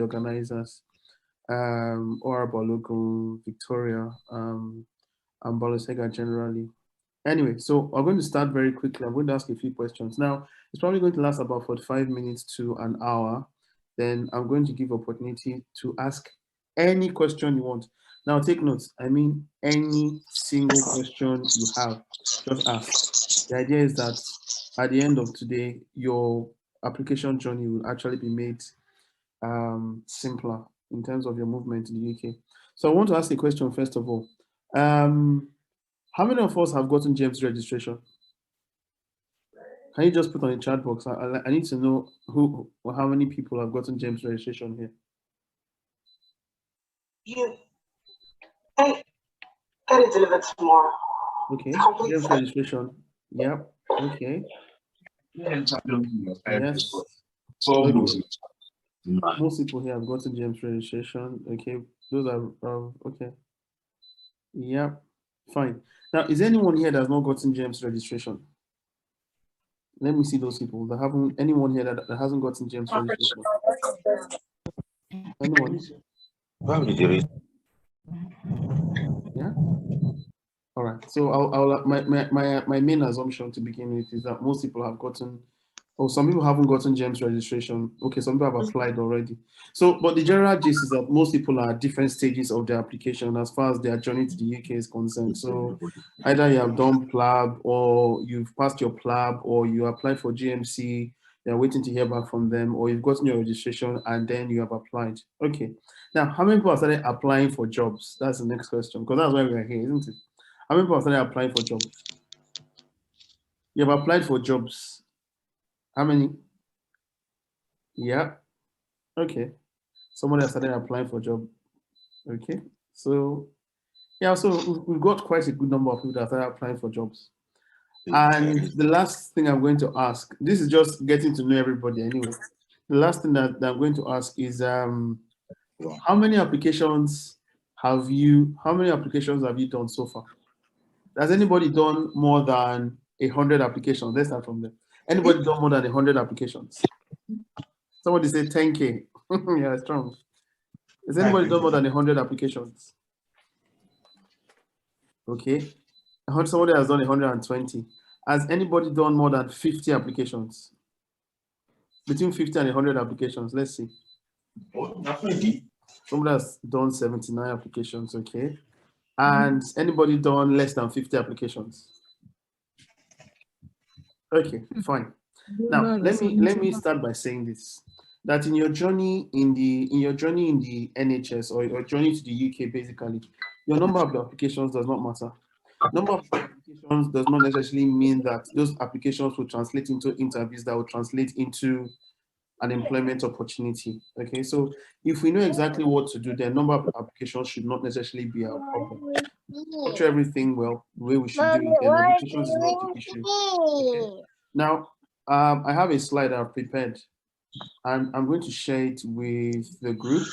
organizers, or Balogun, Victoria, and Balusega generally. Anyway, so I'm going to start very quickly. I'm going to ask a few questions. Now, it's probably going to last about 45 minutes to an hour. Then I'm going to give opportunity to ask any question you want. Now, take notes. I mean, any single question you have, just ask. The idea is that at the end of today, your application journey will actually be made simpler in terms of your movement in the UK. So I want to ask a question first of all. Um, how many of us have gotten James registration? Can you just put on the chat box? I need to know who or how many people have gotten James registration here. You get it delivered tomorrow. Okay, James registration. Yep. Okay. Yes. Okay. Most people here have gotten James registration. Okay, those are okay. Yep. Fine. Now, is anyone here that's not gotten James registration? Let me see those people that haven't. Anyone here that hasn't gotten James registration? Anyone? Yeah. All right. So my main assumption to begin with is that most people have gotten, or some people haven't gotten James registration. Okay, some people have applied already. So, but the general gist is that most people are at different stages of their application as far as their journey to the UK is concerned. So, either you have done PLAB, or you've passed your PLAB, or you applied for GMC. You're waiting to hear back from them, or you've gotten your registration and then you have applied. Okay. Now, how many people have started applying for jobs? That's the next question, because that's why we're here, isn't it? How many people have started applying for jobs? You have applied for jobs. How many? Yeah. Okay. Somebody has started applying for a job. Okay. So yeah, so we've got quite a good number of people that started applying for jobs. And the last thing I'm going to ask, this is just getting to know everybody anyway. The last thing that I'm going to ask is how many applications have you done so far? Has anybody done more than 100 applications? Let's start from there. Anybody done more than 100 applications? Somebody say 10K. Yeah, strong. Has anybody done more than 100 applications? Okay. Somebody has done 120. Has anybody done more than 50 applications? Between 50 and 100 applications, let's see. Somebody has done 79 applications, okay. And anybody done less than 50 applications? Okay, fine. Now let me start by saying this: that in your journey in the NHS, or your journey to the UK, basically, your number of applications does not matter. Number of applications does not necessarily mean that those applications will translate into interviews that will translate into an employment opportunity. Okay, so if we know exactly what to do, then number of applications should not necessarily be our problem. Structure everything well, the way we should do it, then applications is not the issue. Okay. Now, I have a slide I've prepared, and I'm going to share it with the group.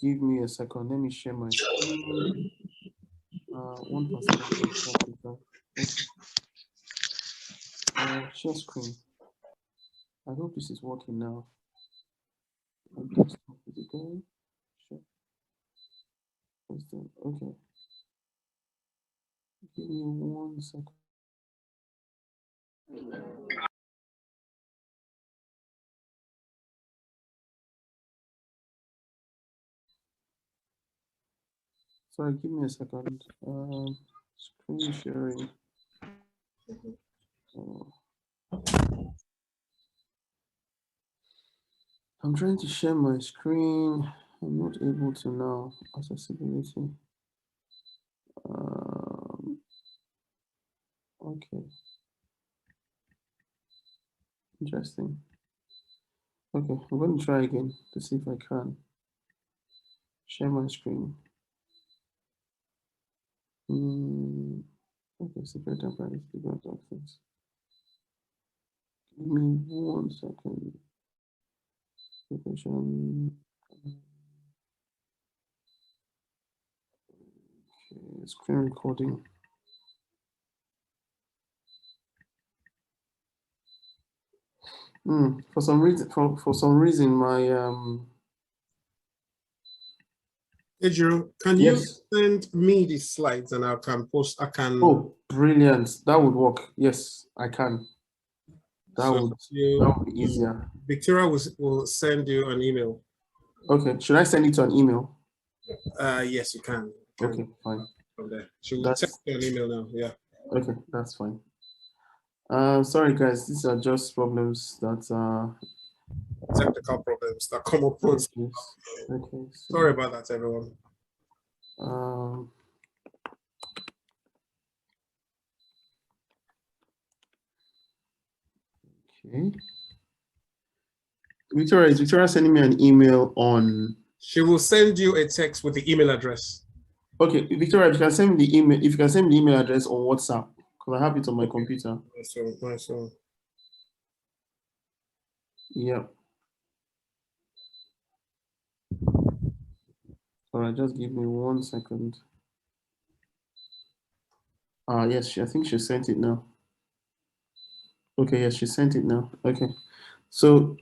Give me a second. Let me share my screen. 1%. Share screen. I hope this is working now. Is it going? Sure. Okay. Give me 1 second. Sorry, give me a second. Screen sharing. I'm trying to share my screen. I'm not able to now. Accessibility. Okay. Interesting. Okay, I'm going to try again to see if I can share my screen. Okay, secret and privacy access. Give me 1 second. Okay, screen recording. For some reason, my Ejiro, can you yes. send me the slides and I can post? I can. Oh, brilliant! That would work. Yes, I can. That would be easier. Victoria will send you an email. Okay. Should I send it to an email? Yes, you can. Okay, fine. From there, she will send you an email now. Yeah. Okay, that's fine. Sorry guys, these are just problems that Technical problems that come up with. Okay. Sorry about that, everyone. Okay. Victoria sending me an email on. She will send you a text with the email address. Okay, Victoria, if you can send me the email, if you can send me the email address on WhatsApp, because I have it on my computer. Nice one. Yeah. All right, just give me 1 second. Yes, I think she sent it now. Okay, yes, she sent it now. Okay, so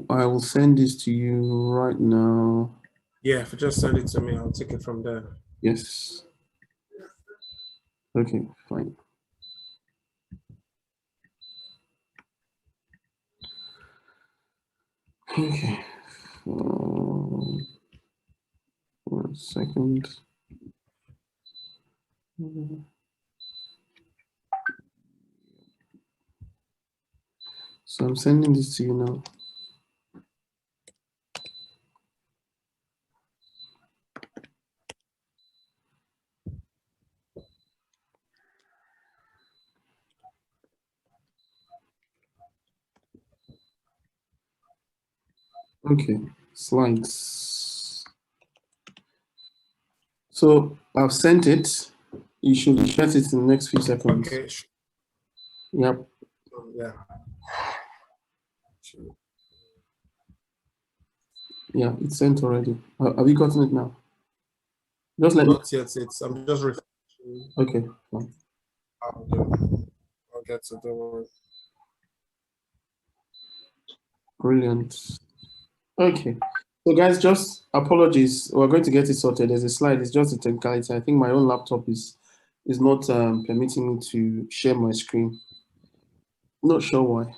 I will send this to you right now. Yeah, if you just send it to me, I'll take it from there. Yes. Okay, fine. Okay. 1 second. So I'm sending this to you now. Okay, slides. So I've sent it. You should get it in the next few seconds. Okay. Yep. Yeah. Yeah, it's sent already. Have you gotten it now? Just let me. Not yet. I'm just refreshing. Okay, fine. I'll get to the word. Brilliant. Okay. So guys, just apologies. We're going to get it sorted. There's a slide. It's just a technicality. I think my own laptop is not permitting me to share my screen. Not sure why.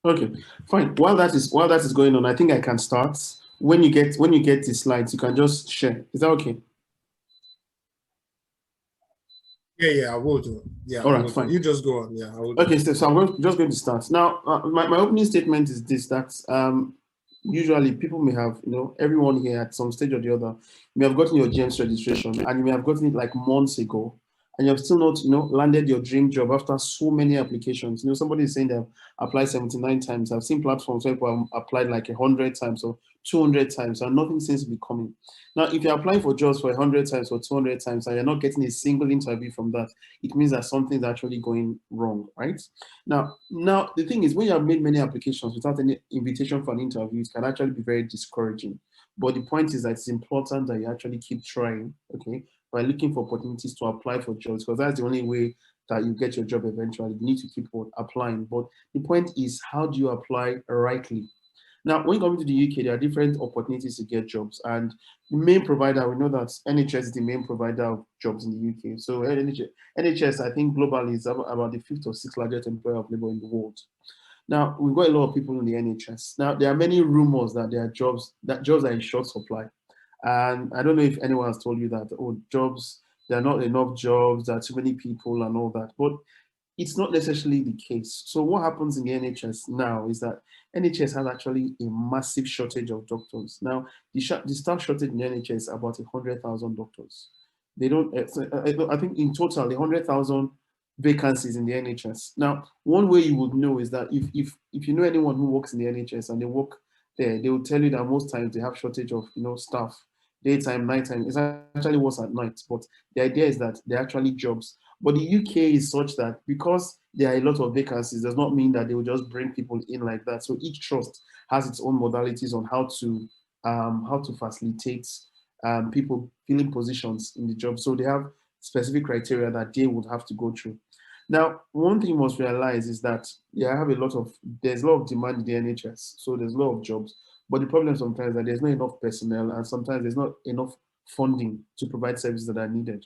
Okay, fine. While that is going on, I think I can start. When you get the slides, you can just share. Is that okay? Yeah, I will do. Yeah, all right, fine. You just go on. Yeah, I will. Okay, so I'm just going to start now. My opening statement is this: that usually people may have, everyone here at some stage or the other may have gotten your GEMS registration, and you may have gotten it like months ago, and you have still not, landed your dream job after so many applications. Somebody is saying they've applied 79 times. I've seen platforms where people have applied like 100 times or 200 times, and nothing seems to be coming. Now, if you're applying for jobs for 100 times or 200 times, and you're not getting a single interview from that, it means that something's actually going wrong, right? Now, the thing is, when you have made many applications without any invitation for an interview, it can actually be very discouraging. But the point is that it's important that you actually keep trying, okay, by looking for opportunities to apply for jobs, because that's the only way that you get your job eventually. You need to keep applying. But the point is, how do you apply rightly? Now, when you come to the UK, there are different opportunities to get jobs. And the main provider, we know that NHS is the main provider of jobs in the UK. So NHS, I think globally is about the fifth or sixth largest employer of labor in the world. Now, we've got a lot of people in the NHS. Now, there are many rumors that there are jobs are in short supply. And I don't know if anyone has told you that, there are not enough jobs, there are too many people and all that. But it's not necessarily the case. So what happens in the NHS now is that NHS has actually a massive shortage of doctors. Now, the staff shortage in the NHS is about 100,000 doctors. They don't, I think in total, 100,000 vacancies in the NHS. Now, one way you would know is that if you know anyone who works in the NHS and they work there, they will tell you that most times they have shortage of staff, daytime, nighttime. It's actually worse at night, but the idea is that they're actually jobs. But the UK is such that because there are a lot of vacancies, does not mean that they will just bring people in like that. So each trust has its own modalities on how to how to facilitate people filling positions in the job. So they have specific criteria that they would have to go through. Now, one thing you must realize is that there's a lot of demand in the NHS, so there's a lot of jobs. But the problem sometimes is that there's not enough personnel, and sometimes there's not enough funding to provide services that are needed.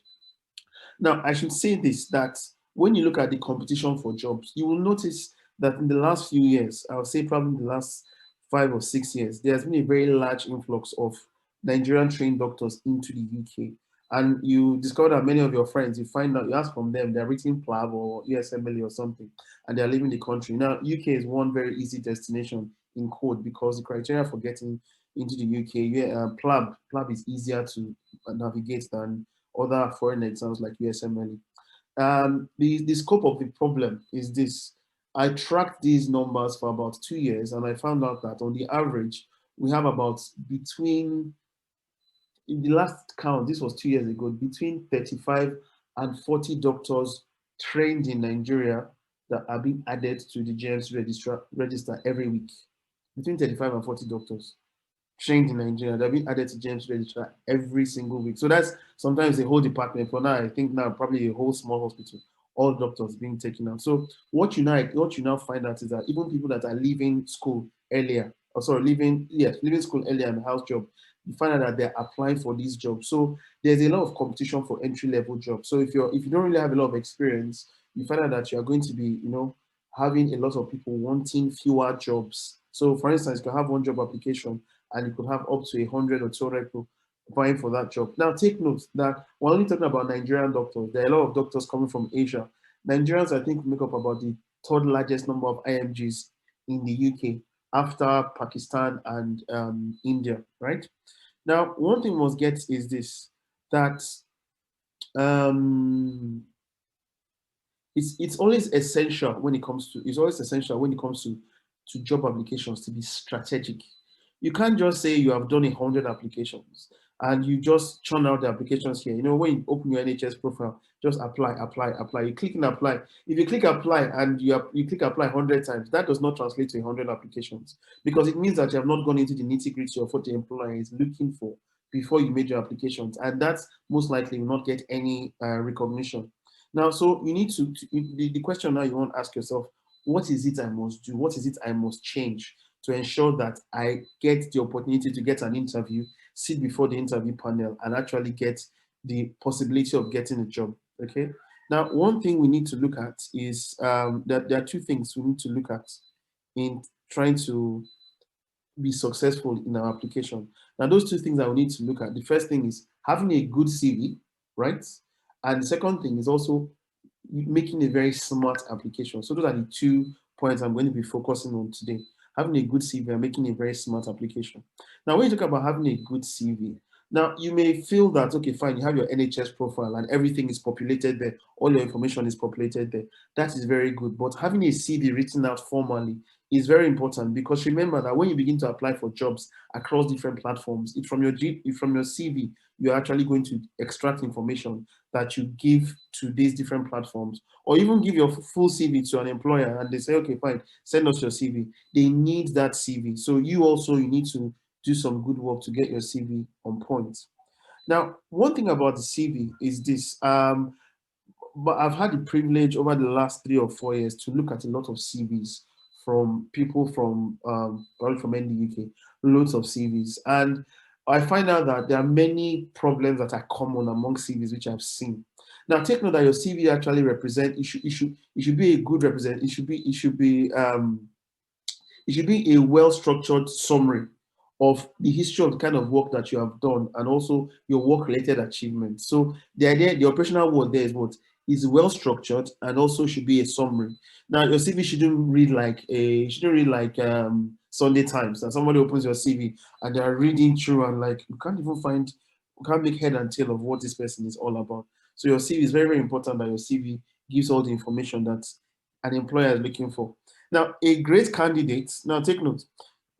Now, I should say this, that when you look at the competition for jobs, you will notice that in the last few years, I would say probably in the last 5 or 6 years, there has been a very large influx of Nigerian trained doctors into the UK. And you discover that many of your friends, you find out, you ask from them, they're written PLAB or USMLE or something, and they're leaving the country. Now, UK is one very easy destination in code because the criteria for getting into the UK, PLAB is easier to navigate than other foreign exams like USMLE. The scope of the problem is this. I tracked these numbers for about 2 years, and I found out that on the average, we have about between, in the last count, this was 2 years ago, between 35 and 40 doctors trained in Nigeria that are being added to the GMC register every week. Between 35 and 40 doctors trained in Nigeria. They're being added to James Register every single week. So that's sometimes a whole department. For now, I think now probably a whole small hospital, all doctors being taken out. So what you now find out is that even people that are leaving school earlier, or sorry, leaving school earlier and house job, you find out that they're applying for these jobs. So there's a lot of competition for entry level jobs. So if you don't really have a lot of experience, you find out that you are going to be, having a lot of people wanting fewer jobs. So for instance, you can have one job application and you could have up to 100 or 200 people applying for that job. Now, take note that we're only talking about Nigerian doctors. There are a lot of doctors coming from Asia. Nigerians, I think, make up about the third largest number of IMGs in the UK after Pakistan and India, right? Now, one thing we must get is this, that it's always essential when it comes to job applications to be strategic. You can't just say you have done 100 applications and you just churn out the applications here. When you open your NHS profile, just apply, apply, apply. You click and apply. If you click apply and you click apply 100 times, that does not translate to 100 applications, because it means that you have not gone into the nitty-gritty of what the employer is looking for before you made your applications, and that's most likely will not get any recognition. Now, so you need the question now you want to ask yourself: what is it I must do? What is it I must change to ensure that I get the opportunity to get an interview, sit before the interview panel, and actually get the possibility of getting a job? Okay. Now, one thing we need to look at is that there are two things we need to look at in trying to be successful in our application. Now, those two things that we need to look at. The first thing is having a good CV, right? And the second thing is also making a very smart application. So those are the 2 points I'm going to be focusing on today. Having a good CV and making a very smart application. Now, when you talk about having a good CV, now you may feel that, okay, fine, you have your NHS profile and everything is populated there. All your information is populated there. That is very good. But having a CV written out formally is very important, because remember that when you begin to apply for jobs across different platforms, from your CV, you're actually going to extract information that you give to these different platforms, or even give your full CV to an employer and they say, okay, fine, send us your CV. They need that CV. So you need to do some good work to get your CV on point. Now, one thing about the CV is this, but I've had the privilege over the last 3 or 4 years to look at a lot of CVs from people from probably from the UK, loads of CVs, and I find out that there are many problems that are common among CVs which I've seen. Now, take note that your CV actually represent. It should be a good represent. It should be a well-structured summary of the history of the kind of work that you have done and also your work-related achievements. So the operational word there is what is well structured and also should be a summary. Now, your CV shouldn't read like Sunday Times, and somebody opens your CV and they are reading through and like you can't make head and tail of what this person is all about. So your CV is very, very important that your CV gives all the information that an employer is looking for. Now, now take note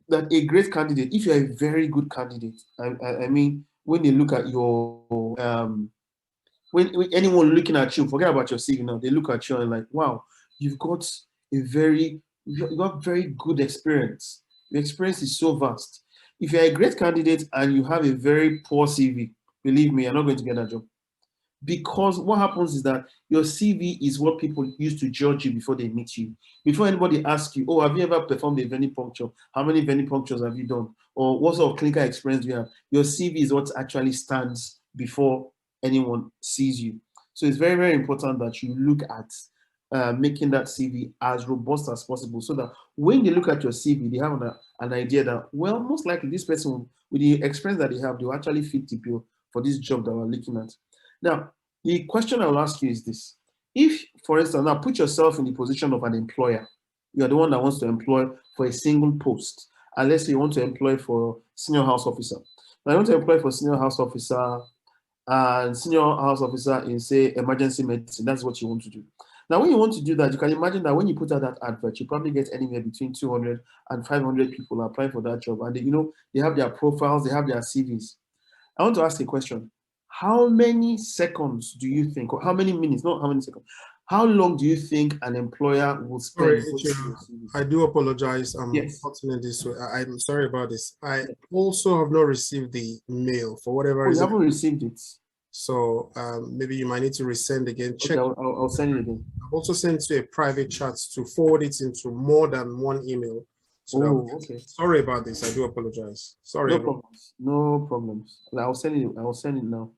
that a great candidate, if you're a very good candidate, I mean, when they look at your, when anyone looking at you, forget about your CV now, they look at you and like, wow, you've got you got very good experience. Your experience is so vast. If you're a great candidate and you have a very poor CV, believe me, you're not going to get a job. Because what happens is that your CV is what people use to judge you before they meet you. Before anybody asks you, oh, have you ever performed a venipuncture? How many venipunctures have you done? Or what sort of clinical experience do you have? Your CV is what actually stands before anyone sees you. So it's very, very important that you look at making that CV as robust as possible so that when they look at your CV, they have an idea that, well, most likely this person, with the experience that they have, they will actually fit the bill for this job that we're looking at. Now, the question I'll ask you is this. If, for instance, now put yourself in the position of an employer. You're the one that wants to employ for a single post. And let's say you want to employ for senior house officer. Now, you want to employ for senior house officer and senior house officer in, say, emergency medicine. That's what you want to do. Now, when you want to do that, you can imagine that when you put out that advert, you probably get anywhere between 200 and 500 people applying for that job. And they, they have their profiles, they have their CVs. I want to ask a question. How many seconds do you think, or how many minutes, not how many seconds, how long do you think an employer will spend? I do apologize. I'm yes. in this way. I'm sorry about this. I also have not received the mail for whatever reason. You haven't received it. So maybe you might need to resend again. Check. Okay, I'll send it again. I've also sent to a private chat to forward it into more than one email. So okay. Sorry about this. I do apologize. Sorry. No problems. No problems. I'll send it. I'll send it now.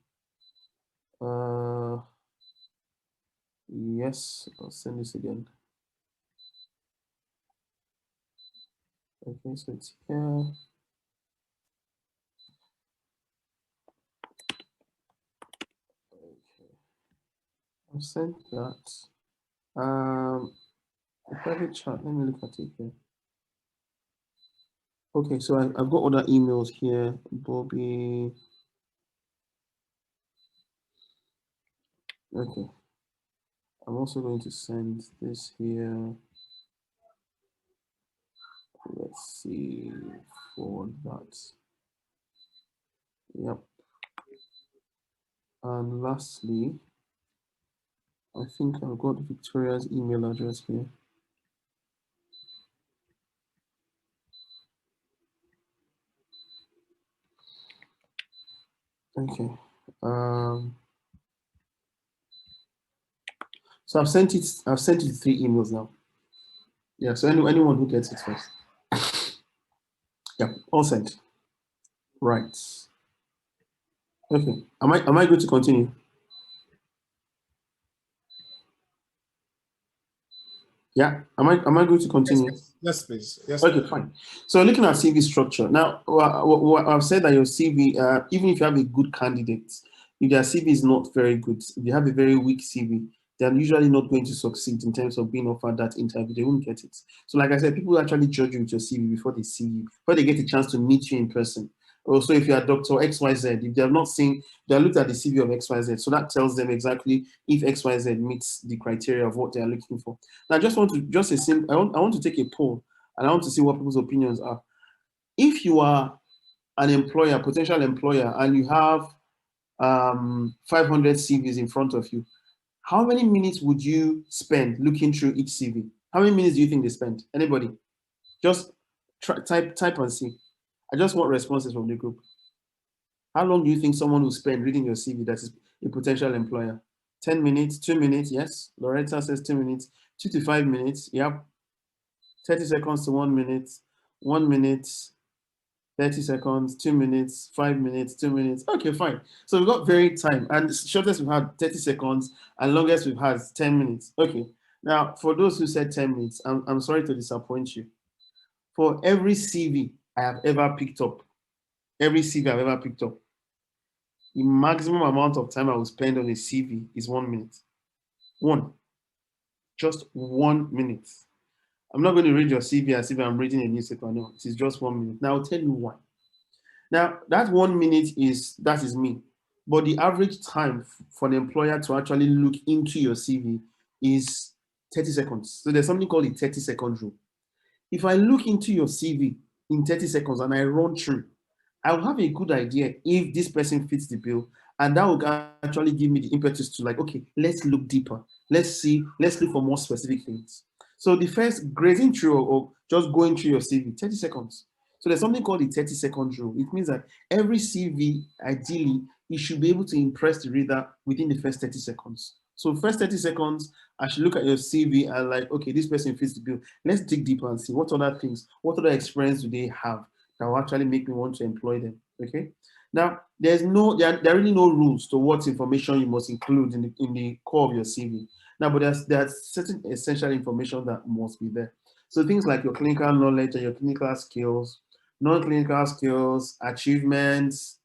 Yes, I'll send this again. Okay, so it's here. Okay, I've sent that. The private chat. Let me look at it here. Okay, so I've got other emails here, Bobby. Okay. I'm also going to send this here. Let's see, forward that. Yep. And lastly, I think I've got Victoria's email address here. Okay. So I've sent it 3 emails now. Yeah, so anyone who gets it first. Yeah, all sent. Right. Okay. Am I going to continue? Yeah. Am I going to continue? Yes, please. Yes. Okay, fine. So looking at CV structure. Now, I've said that your CV, even if you have a good candidate, if their CV is not very good, if you have a very weak CV, they're usually not going to succeed in terms of being offered that interview. They won't get it. So like I said, people actually judge you with your CV before they see you, before they get a chance to meet you in person. Also, if you're a doctor XYZ, if they have not seen, they have looked at the CV of XYZ, so that tells them exactly if XYZ meets the criteria of what they are looking for. Now, I just want to, I want to take a poll, and I want to see what people's opinions are. If you are an employer, potential employer, and you have 500 CVs in front of you, how many minutes would you spend looking through each CV? How many minutes do you think they spend? Anybody? Just type and see. I just want responses from the group. How long do you think someone will spend reading your CV that is a potential employer? 10 minutes, 2 minutes, yes. Loretta says 2 minutes, 2 to 5 minutes, yep. 30 seconds to 1 minute, 1 minute, 30 seconds, 2 minutes, 5 minutes, 2 minutes. Okay, fine. So we've got varied time, and the shortest we've had 30 seconds, and longest we've had 10 minutes. Okay. Now, for those who said 10 minutes, I'm sorry to disappoint you. For every CV I have ever picked up, the maximum amount of time I will spend on a CV is 1 minute. Just 1 minute. I'm not going to read your CV as if I'm reading a newspaper. No, it is just 1 minute. Now I'll tell you why. Now that 1 minute is me, but the average time for the employer to actually look into your CV is 30 seconds. So there's something called the 30-second rule. If I look into your CV in 30 seconds and I run through, I'll have a good idea if this person fits the bill, and that will actually give me the impetus to like, okay, let's look deeper. Let's look for more specific things. So the first grazing through or just going through your CV, 30 seconds. So there's something called the 30-second rule. It means that every CV, ideally, you should be able to impress the reader within the first 30 seconds. So first 30 seconds, I should look at your CV and like, okay, this person fits the bill. Let's dig deeper and see what other things, what other experience do they have that will actually make me want to employ them. Okay. Now, there are really no rules to what information you must include in the core of your CV. Now, but there's certain essential information that must be there. So things like your clinical knowledge and your clinical skills, non-clinical skills, achievements,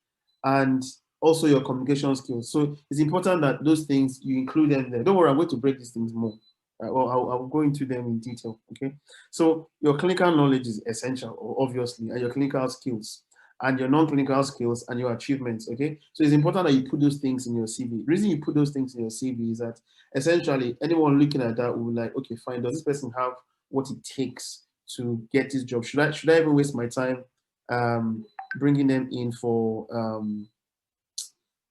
and also your communication skills. So it's important that those things, you include them there. Don't worry, I'm going to break these things more. I'll go into them in detail, okay? So your clinical knowledge is essential, obviously, and your clinical skills, and your non-clinical skills, and your achievements, okay? So it's important that you put those things in your CV. The reason you put those things in your CV is that essentially anyone looking at that will be like, okay, fine, does this person have what it takes to get this job? Should I even waste my time bringing them in for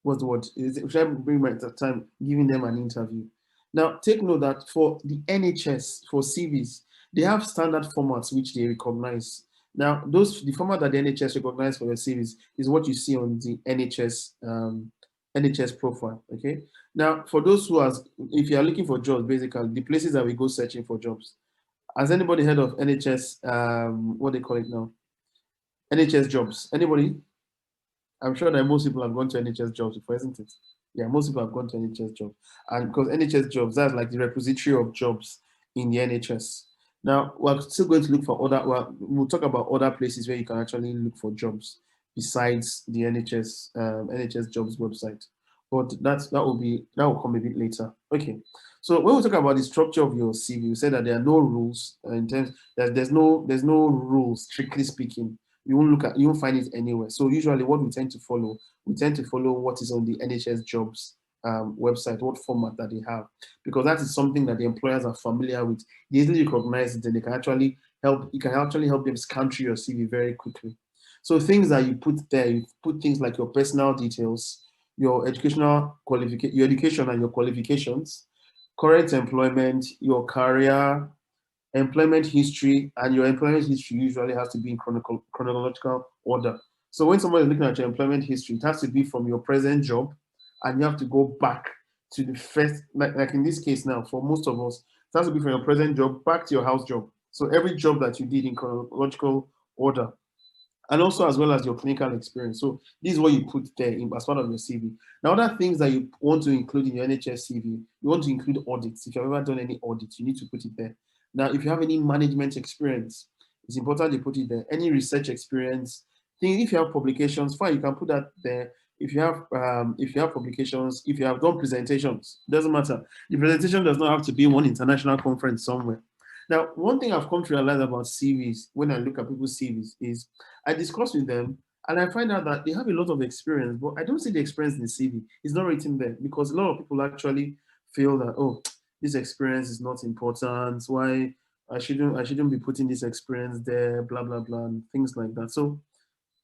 what's the word? Should I bring my time giving them an interview? Now, take note that for the NHS, for CVs, they have standard formats which they recognize. Now, the format that the NHS recognize for your CVs is what you see on the NHS profile. Okay. Now, for those if you are looking for jobs, basically the places that we go searching for jobs. Has anybody heard of NHS? What they call it now? NHS jobs. Anybody? I'm sure that most people have gone to NHS jobs before, isn't it? Yeah, most people have gone to NHS jobs. And because NHS jobs, that's like the repository of jobs in the NHS. Now, we're still going to look for we'll talk about other places where you can actually look for jobs besides the NHS jobs website. But that will come a bit later. Okay. So when we talk about the structure of your CV, you said that there are no rules in terms that there's no rules, strictly speaking. You won't find it anywhere. So usually what we tend to follow what is on the NHS jobs website, what format that they have, because that is something that the employers are familiar with. They easily recognize it and they can actually help. You can actually help them scan through your CV very quickly. So things that you put there, you put things like your personal details, your educational qualification, your education and your qualifications, current employment, your career, employment history, and your employment history usually has to be in chronological order. So when somebody is looking at your employment history, it has to be from your present job, and you have to go back to the first, like in this case now, for most of us, it has to be from your present job back to your house job. So every job that you did in chronological order, and also as well as your clinical experience. So this is what you put there as part of your CV. Now, other things that you want to include in your NHS CV, you want to include audits. If you've ever done any audits, you need to put it there. Now, if you have any management experience, it's important you put it there. Any research experience, if you have publications, fine, you can put that there. If you have publications, if you have done presentations, doesn't matter. The presentation does not have to be one international conference somewhere. Now, one thing I've come to realize about CVs when I look at people's CVs is I discuss with them and I find out that they have a lot of experience, but I don't see the experience in the CV. It's not written there because a lot of people actually feel that, oh, this experience is not important. Why I shouldn't be putting this experience there, blah blah blah, and things like that. So,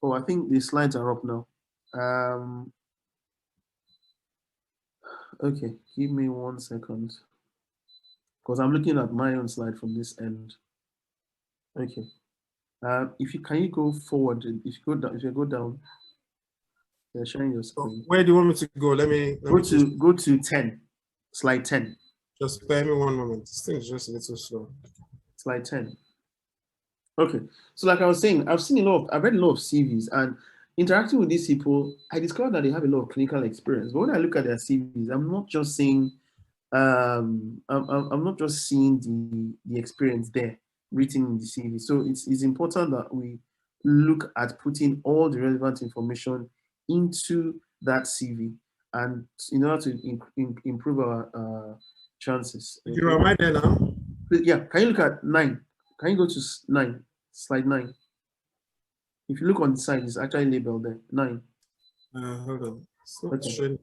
oh, I think the slides are up now. Okay, give me 1 second because I'm looking at my own slide from this end. Okay. If you can you go forward? If you go down, they're sharing your screen. Where do you want me to go? Go to 10, slide 10. Just bear me 1 moment. This thing is just a little slow. Slide 10. Okay, so like I was saying, I've read a lot of CVs and interacting with these people, I discovered that they have a lot of clinical experience. But when I look at their CVs, I'm not just seeing I'm not just seeing the experience there written in the CV. So it's important that we look at putting all the relevant information into that CV, and in order to improve our chances. Okay. You are there now? Yeah, can you look at 9? Can you go to 9, slide 9? If you look on the side, it's actually labeled there, 9. Hold on. Okay.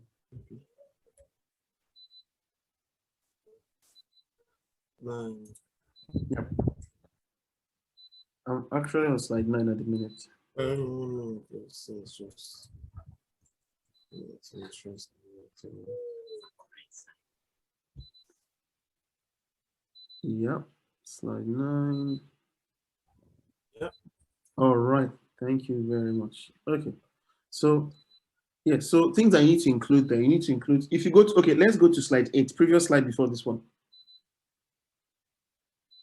Nine. Yeah. I'm actually on slide 9 at the minute. It's interesting. Yeah, slide 9. Yeah. All right. Thank you very much. Okay. So, yeah, so things I need to include there. You need to include, if you go to, okay, let's go to slide 8, previous slide before this one.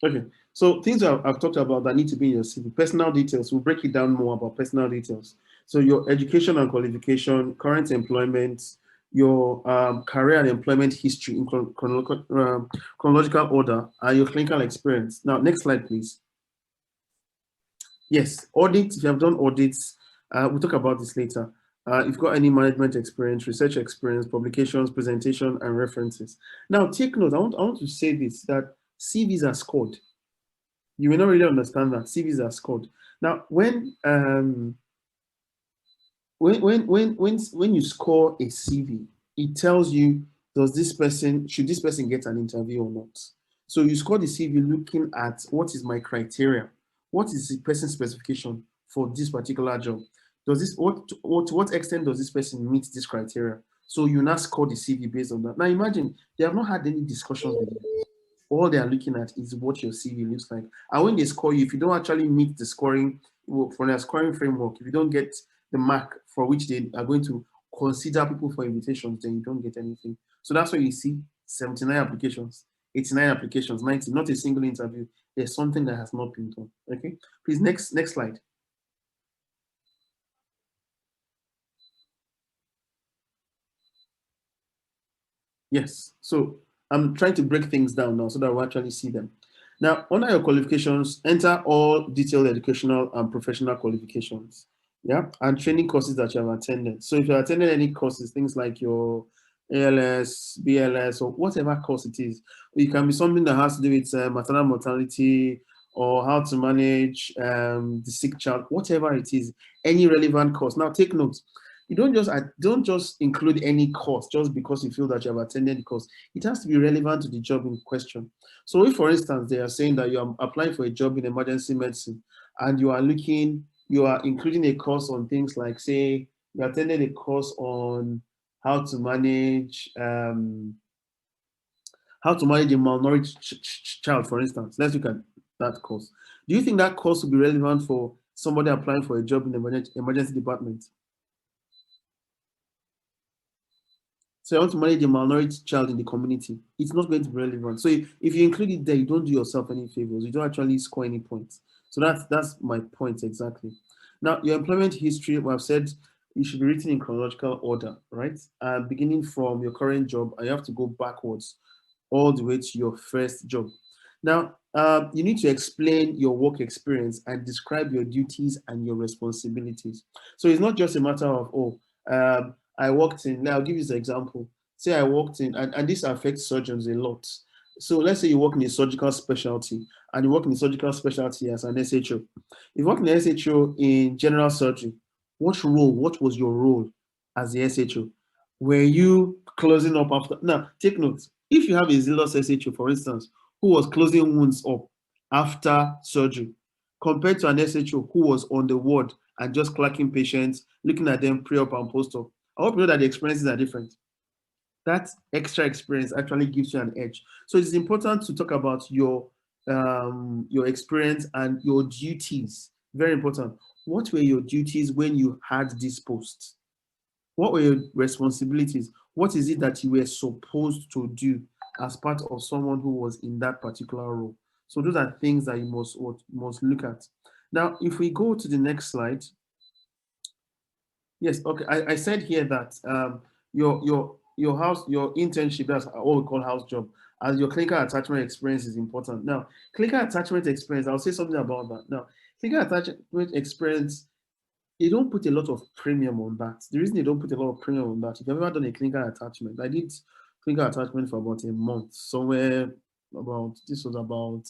Okay. So things I've talked about that need to be in your CV, personal details. We'll break it down more about personal details. So your education and qualification, current employment, your career and employment history in chronological order, and your clinical experience. Now, next slide, please. Yes, audit. If you have done audits, we'll talk about this later. If you've got any management experience, research experience, publications, presentation, and references. Now, take note. I want to say this, that CVs are scored. You may not really understand that CVs are scored. Now, when you score a CV, it tells you, should this person get an interview or not? So you score the CV looking at, what is my criteria? What is the person's specification for this particular job? Does this, to what extent does this person meet this criteria? So you now score the CV based on that. Now imagine they have not had any discussions with you. All they are looking at is what your CV looks like. And when they score you, if you don't actually meet the scoring, for their scoring framework, if you don't get the mark for which they are going to consider people for invitations, then you don't get anything. So that's why you see 79 applications, 89 applications, 90, not a single interview. There's something that has not been done. Okay, please, next slide. Yes, so I'm trying to break things down now so that we'll actually see them. Now, under your qualifications, enter all detailed educational and professional qualifications, yeah, and training courses that you have attended. So if you attended any courses, things like your ALS, BLS, or whatever course it is, it can be something that has to do with maternal mortality or how to manage the sick child, whatever it is, any relevant course. Now, take note. You don't just include any course just because you feel that you have attended the course. It has to be relevant to the job in question. So if, for instance, they are saying that you are applying for a job in emergency medicine and you are including a course on things like, say, you attended a course on how to manage a malnourished child, for instance. Let's look at that course. Do you think that course will be relevant for somebody applying for a job in the emergency department? So I want to manage a malnourished child in the community. It's not going to be relevant. So if you include it there, you don't do yourself any favors. You don't actually score any points. So that's my point exactly. Now, your employment history, well, I've said it should be written in chronological order, right? Beginning from your current job, and you have to go backwards all the way to your first job. Now, you need to explain your work experience and describe your duties and your responsibilities. So it's not just a matter of, I worked in, now I'll give you an example. Say I worked in, and this affects surgeons a lot. So let's say you work in a surgical specialty and you work in a surgical specialty as an SHO. If you work in the SHO in general surgery, what was your role as the SHO? Were you closing up after? Now, take note. If you have a zealous SHO, for instance, who was closing wounds up after surgery, compared to an SHO who was on the ward and just clerking patients, looking at them pre-op and post-op, I hope you know that the experiences are different. That extra experience actually gives you an edge. So it's important to talk about your experience and your duties. Very important. What were your duties when you had this post? What were your responsibilities? What is it that you were supposed to do as part of someone who was in that particular role? So those are things that you must look at. Now, if we go to the next slide. Yes, okay. I said here that your internship, that's what we call house job, as your clinical attachment experience is important. Now, clinical attachment experience, I'll say something about that. Now, clinical attachment experience, they don't put a lot of premium on that. The reason they don't put a lot of premium on that, if you've ever done a clinical attachment, I did clinical attachment for about a month, somewhere about, this was about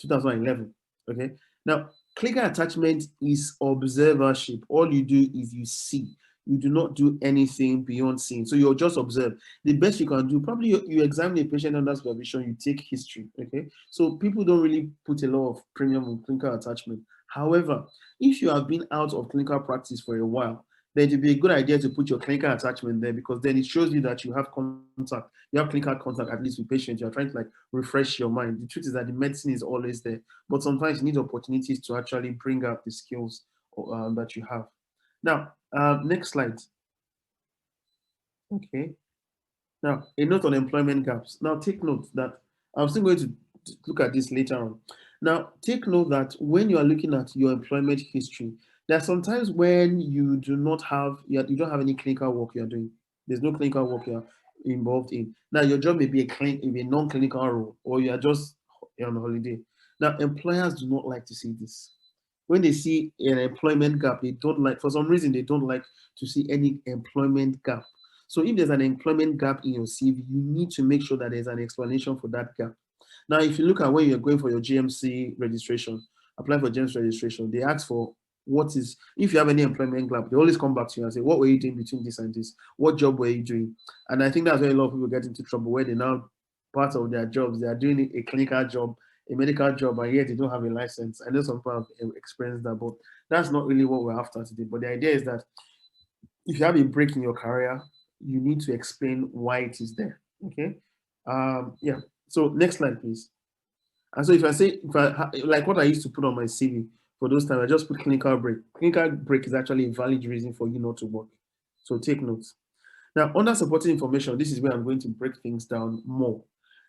2011. Okay. Now, clinical attachment is observership. All you do is you see. You do not do anything beyond seeing. So you'll just observe. The best you can do, probably you examine a patient under supervision, you take history. Okay. So people don't really put a lot of premium on clinical attachment. However, if you have been out of clinical practice for a while, then it'd be a good idea to put your clinical attachment there, because then it shows you that you have contact, you have clinical contact at least with patients. You're trying to like refresh your mind. The truth is that the medicine is always there, but sometimes you need opportunities to actually bring out the skills that you have. Now, next slide. Okay. Now, a note on employment gaps. Now, take note that I'm still going to look at this later on. Now, take note that when you are looking at your employment history, there are sometimes when you do not have, you don't have any clinical work you're doing. There's no clinical work you're involved in. Now, your job may be a non-clinical role, or you are just on holiday. Now, employers do not like to see this. When they see an employment gap, they don't like, for some reason, they don't like to see any employment gap. So if there's an employment gap in your CV, you need to make sure that there's an explanation for that gap. Now, if you look at when you're going for your GMC registration, apply for GMC registration, they ask for if you have any employment gap, they always come back to you and say, what were you doing between this and this? What job were you doing? And I think that's where a lot of people get into trouble, where they now, part of their jobs, they are doing a clinical job, a medical job, and yet they don't have a license. I know some people have experienced that, but that's not really what we're after today. But the idea is that if you have a break in your career, you need to explain why it is there. Okay. Yeah. So next slide, please. And so if I like what I used to put on my CV for those times, I just put clinical break. Clinical break is actually a valid reason for you not to work. So take notes. Now, under supporting information, this is where I'm going to break things down more.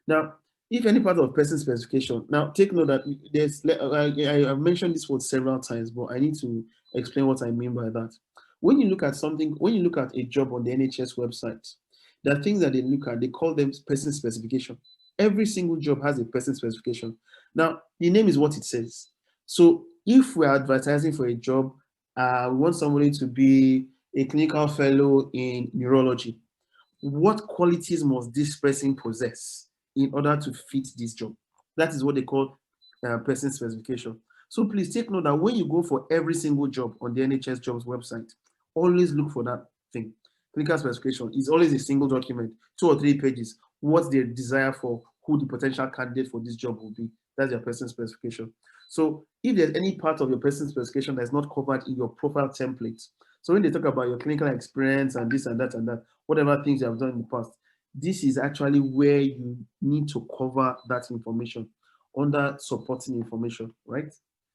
Now, if any part of person specification, now take note that I've mentioned this word several times, but I need to explain what I mean by that. When you look at a job on the NHS website, there are things that they look at, they call them person specification. Every single job has a person specification. Now, the name is what it says. So if we're advertising for a job, we want somebody to be a clinical fellow in neurology. What qualities must this person possess in order to fit this job? That is what they call person specification. So please take note that when you go for every single job on the NHS Jobs website, always look for that thing. Clinical specification is always a single document, 2 or 3 pages. What they desire for, who the potential candidate for this job will be. That's your person specification. So if there's any part of your person specification that's not covered in your profile template, so when they talk about your clinical experience and this and that, whatever things you have done in the past, this is actually where you need to cover that information under supporting information, right?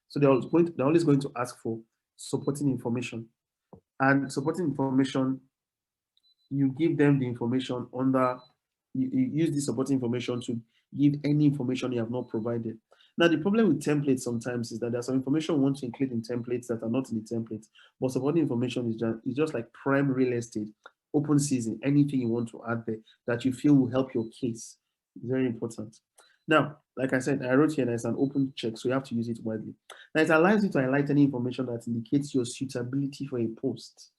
So they're always going to ask for supporting information. And supporting information, you give them the information you use this supporting information to give any information you have not provided. Now, the problem with templates sometimes is that there's some information we want to include in templates that are not in the template, but supporting information is just like prime real estate, open season, anything you want to add there that you feel will help your case. Very important. Now, like I said, I wrote here there's an open check, so you have to use it widely. Now, it allows you to highlight any information that indicates your suitability for a post.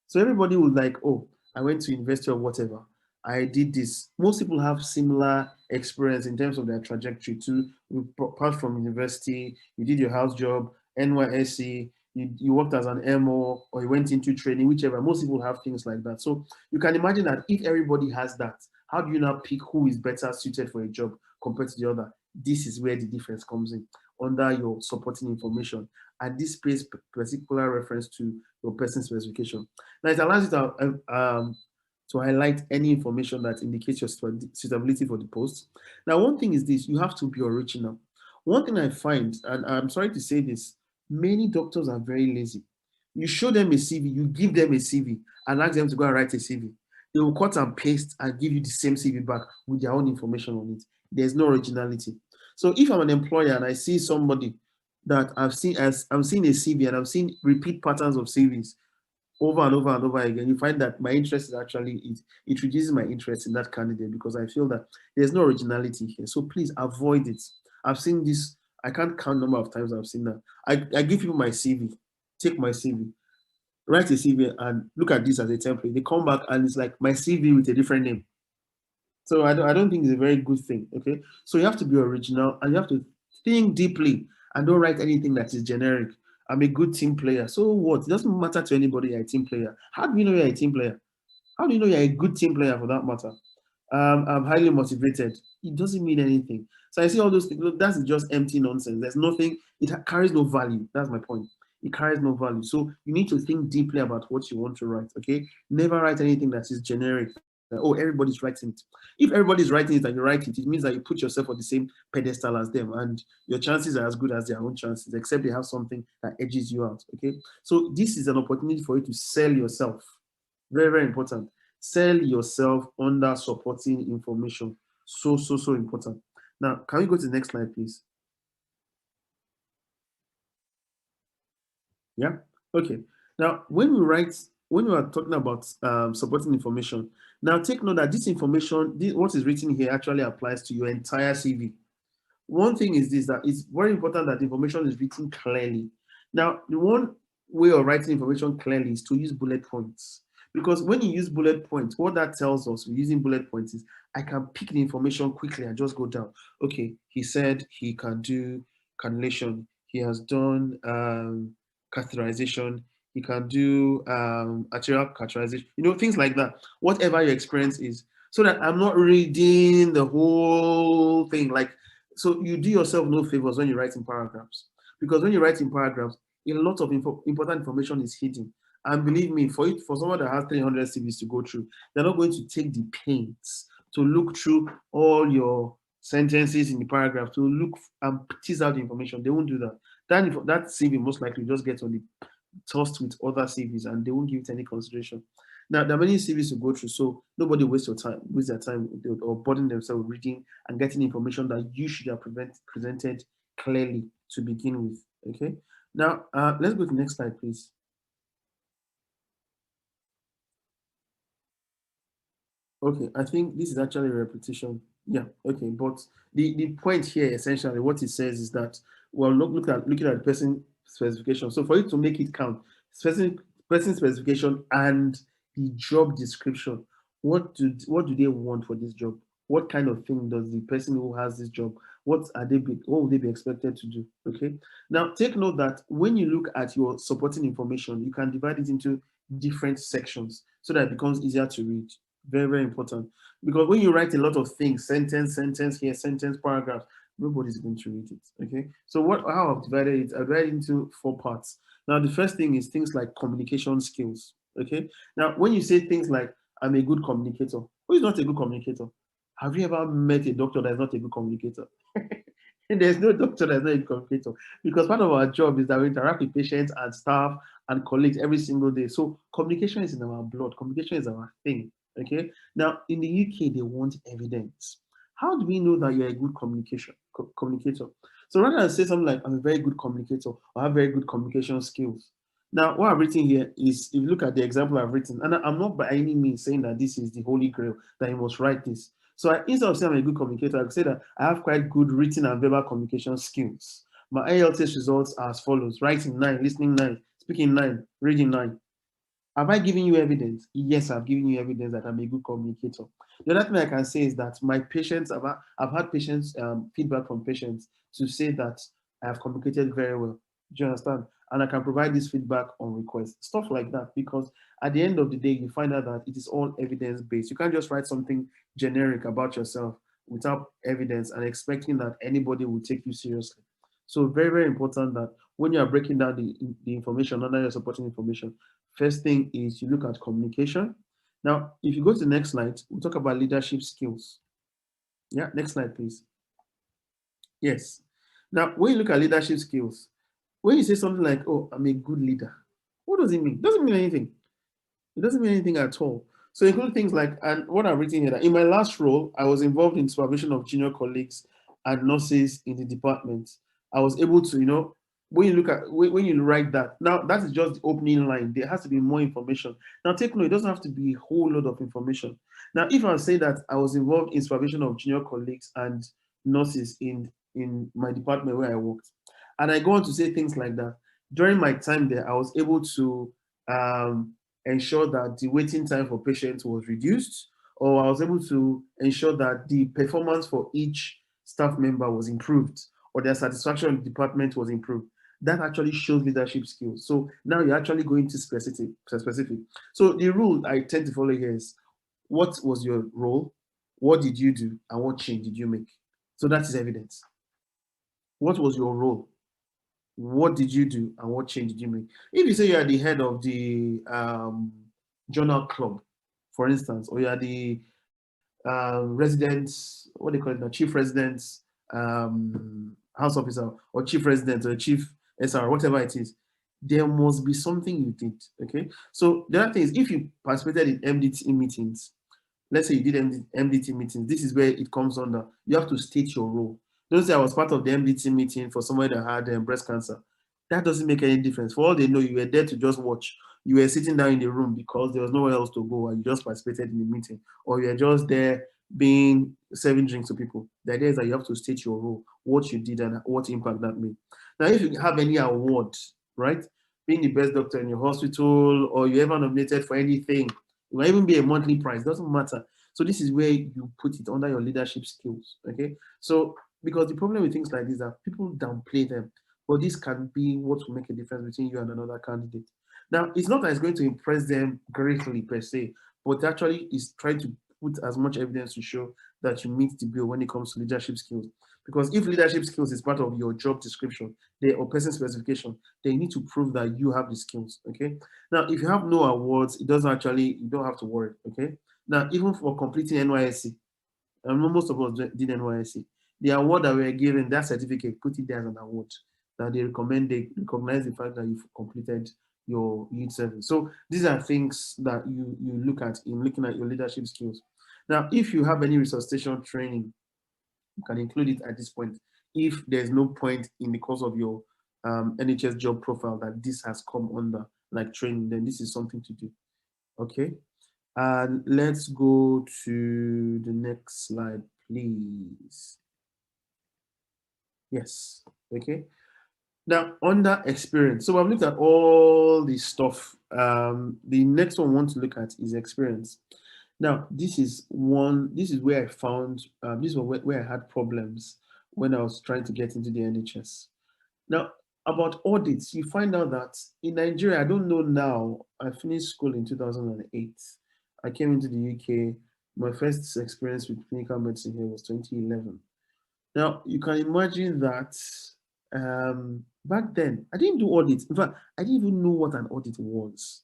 So everybody would like, oh, I went to university or whatever. I did this. Most people have similar experience in terms of their trajectory too. Apart from university, you did your house job, NYSC, you worked as an MO, or you went into training, whichever. Most people have things like that. So you can imagine that if everybody has that, how do you now pick who is better suited for a job compared to the other? This is where the difference comes in under your supporting information. And this pays particular reference to your person specification. Now it allows you to highlight any information that indicates your suitability for the post. Now, one thing is this, you have to be original. One thing I find, and I'm sorry to say this, many doctors are very lazy. You show them a CV, you give them a CV, and ask them to go and write a CV. They will cut and paste and give you the same CV back with their own information on it. There's no originality. So if I'm an employer and I see somebody that I'm seeing a CV and I've seen repeat patterns of CVs over and over and over again, you find that my interest is actually, it reduces my interest in that candidate because I feel that there's no originality here. So please avoid it. I've seen this, I can't count the number of times I've seen that. I give people my CV, take my CV, write a CV and look at this as a template. They come back and it's like my CV with a different name. So I don't think it's a very good thing, okay? So you have to be original and you have to think deeply and don't write anything that is generic. I'm a good team player. So what? It doesn't matter to anybody you're a team player. How do you know you're a team player? How do you know you're a good team player for that matter? I'm highly motivated. It doesn't mean anything. So I see all those things. That's just empty nonsense. There's nothing. It carries no value. That's my point. It carries no value. So you need to think deeply about what you want to write. Okay, never write anything that is generic. Oh, everybody's writing it. If everybody's writing it and you write it, it means that you put yourself on the same pedestal as them, and your chances are as good as their own chances, except they have something that edges you out. Okay, so this is an opportunity for you to sell yourself. Very, very important. Sell yourself under supporting information. So important. Now, can we go to the next slide, please? Yeah. Okay. Now, when we are talking about supporting information, now take note that this information, what is written here actually applies to your entire CV. One thing is this, that it's very important that information is written clearly. Now, the one way of writing information clearly is to use bullet points. Because when you use bullet points, what that tells us using bullet points is I can pick the information quickly and just go down. Okay, he said he can do cannulation. He has done catheterization. He can do arterial catheterization. You know, things like that. Whatever your experience is, so that I'm not reading the whole thing. Like, so you do yourself no favors when you write in paragraphs, because when you write in paragraphs, a lot of important information is hidden. And believe me, for someone that has 300 CVs to go through, they're not going to take the pains to look through all your sentences in the paragraph to look and tease out the information. They won't do that. That CV most likely just gets on the tossed with other CVs and they won't give it any consideration. Now, there are many CVs to go through, so nobody waste their time or burden themselves reading and getting information that you should have presented clearly to begin with. Okay. Now, let's go to the next slide, please. Okay, I think this is actually a repetition. Yeah, okay, but the point here essentially what it says is that well looking at the person specification. So for you to make it count, person specification and the job description. What do they want for this job? What kind of thing does the person who has this job? What would they be expected to do? Okay. Now take note that when you look at your supporting information, you can divide it into different sections so that it becomes easier to read. Very, very important. Because when you write a lot of things, sentence here, sentence, paragraph, nobody's going to read it. Okay. So how I've divided it, I've divided it into 4 parts. Now, the first thing is things like communication skills. Okay. Now, when you say things like I'm a good communicator, who is not a good communicator? Have you ever met a doctor that is not a good communicator? There's no doctor that's not a good communicator, because part of our job is that we interact with patients and staff and colleagues every single day. So communication is in our blood. Communication is our thing. Okay. Now in the UK, they want evidence. How do we know that you're a good communicator? So rather than say something like I'm a very good communicator or I have very good communication skills. Now, what I've written here is, if you look at the example I've written, and I'm not by any means saying that this is the holy grail, that you must write this. So instead of saying I'm a good communicator, I could say that I have quite good written and verbal communication skills. My ALTS results are as follows: writing 9, listening 9, speaking 9, reading 9. Have I given you evidence? Yes, I've given you evidence that I'm a good communicator. The other thing I can say is that my patients, I've had patients, feedback from patients to say that I have communicated very well. Do you understand? And I can provide this feedback on request, stuff like that, because at the end of the day, you find out that it is all evidence based. You can't just write something generic about yourself without evidence and expecting that anybody will take you seriously. So very, very important that when you are breaking down the information under your supporting information, first thing is you look at communication. Now, if you go to the next slide, we'll talk about leadership skills. Yeah, next slide, please. Yes. Now, when you look at leadership skills, when you say something like, oh, I'm a good leader, what does it mean? It doesn't mean anything. It doesn't mean anything at all. So include things like, and what I've written here, that in my last role, I was involved in supervision of junior colleagues and nurses in the department. I was able to, when you look at, when you write that, now that is just the opening line. There has to be more information. Now take note, it doesn't have to be a whole lot of information. Now, if I say that I was involved in supervision of junior colleagues and nurses in my department where I worked, and I go on to say things like that, during my time there, I was able to ensure that the waiting time for patients was reduced, or I was able to ensure that the performance for each staff member was improved, or their satisfaction in the department was improved. That actually shows leadership skills. So now you're actually going to specific. So the rule I tend to follow here is, what was your role? What did you do? And what change did you make? So that is evidence. What was your role? What did you do and what change did you make? If you say you are the head of the journal club, for instance, or you are the residents, what they call it, the chief residents, house officer, or chief resident, or chief SR, whatever it is, there must be something you did. Okay. So the other thing is, if you participated in MDT meetings, let's say you did MDT meetings, this is where it comes under. You have to state your role. Don't say I was part of the MDT meeting for somebody that had breast cancer. That doesn't make any difference. For all they know, you were there to just watch. You were sitting down in the room because there was nowhere else to go, and you just participated in the meeting, or you were just there being serving drinks to people. The idea is that you have to state your role, what you did, and what impact that made. Now, if you have any award, right, being the best doctor in your hospital, or you ever nominated for anything, it might even be a monthly prize, doesn't matter. So this is where you put it under your leadership skills. Okay. So because the problem with things like this is that people downplay them, but this can be what will make a difference between you and another candidate. Now, it's not that it's going to impress them greatly per se, but actually is trying to put as much evidence to show that you meet the bill when it comes to leadership skills. Because if leadership skills is part of your job description, or person specification, they need to prove that you have the skills. Okay. Now, if you have no awards, it doesn't actually, you don't have to worry. Okay. Now, even for completing NYSC, most of us did NYSC. The award that we are given, that certificate, put it there as an award that they recommend, they recognize the fact that you've completed your youth service. So these are things that you look at in looking at your leadership skills. Now, if you have any resuscitation training, you can include it at this point. If there's no point in the course of your NHS job profile that this has come under, like training, then this is something to do. Okay. And let's go to the next slide, please. Yes. Okay. Now, under experience. So I've looked at all this stuff. The next one I want to look at is experience. Now, this is where I found, this was where I had problems when I was trying to get into the NHS. Now, about audits, you find out that in Nigeria, I don't know now, I finished school in 2008. I came into the UK. My first experience with clinical medicine here was 2011. Now, you can imagine that back then, I didn't do audits. In fact, I didn't even know what an audit was.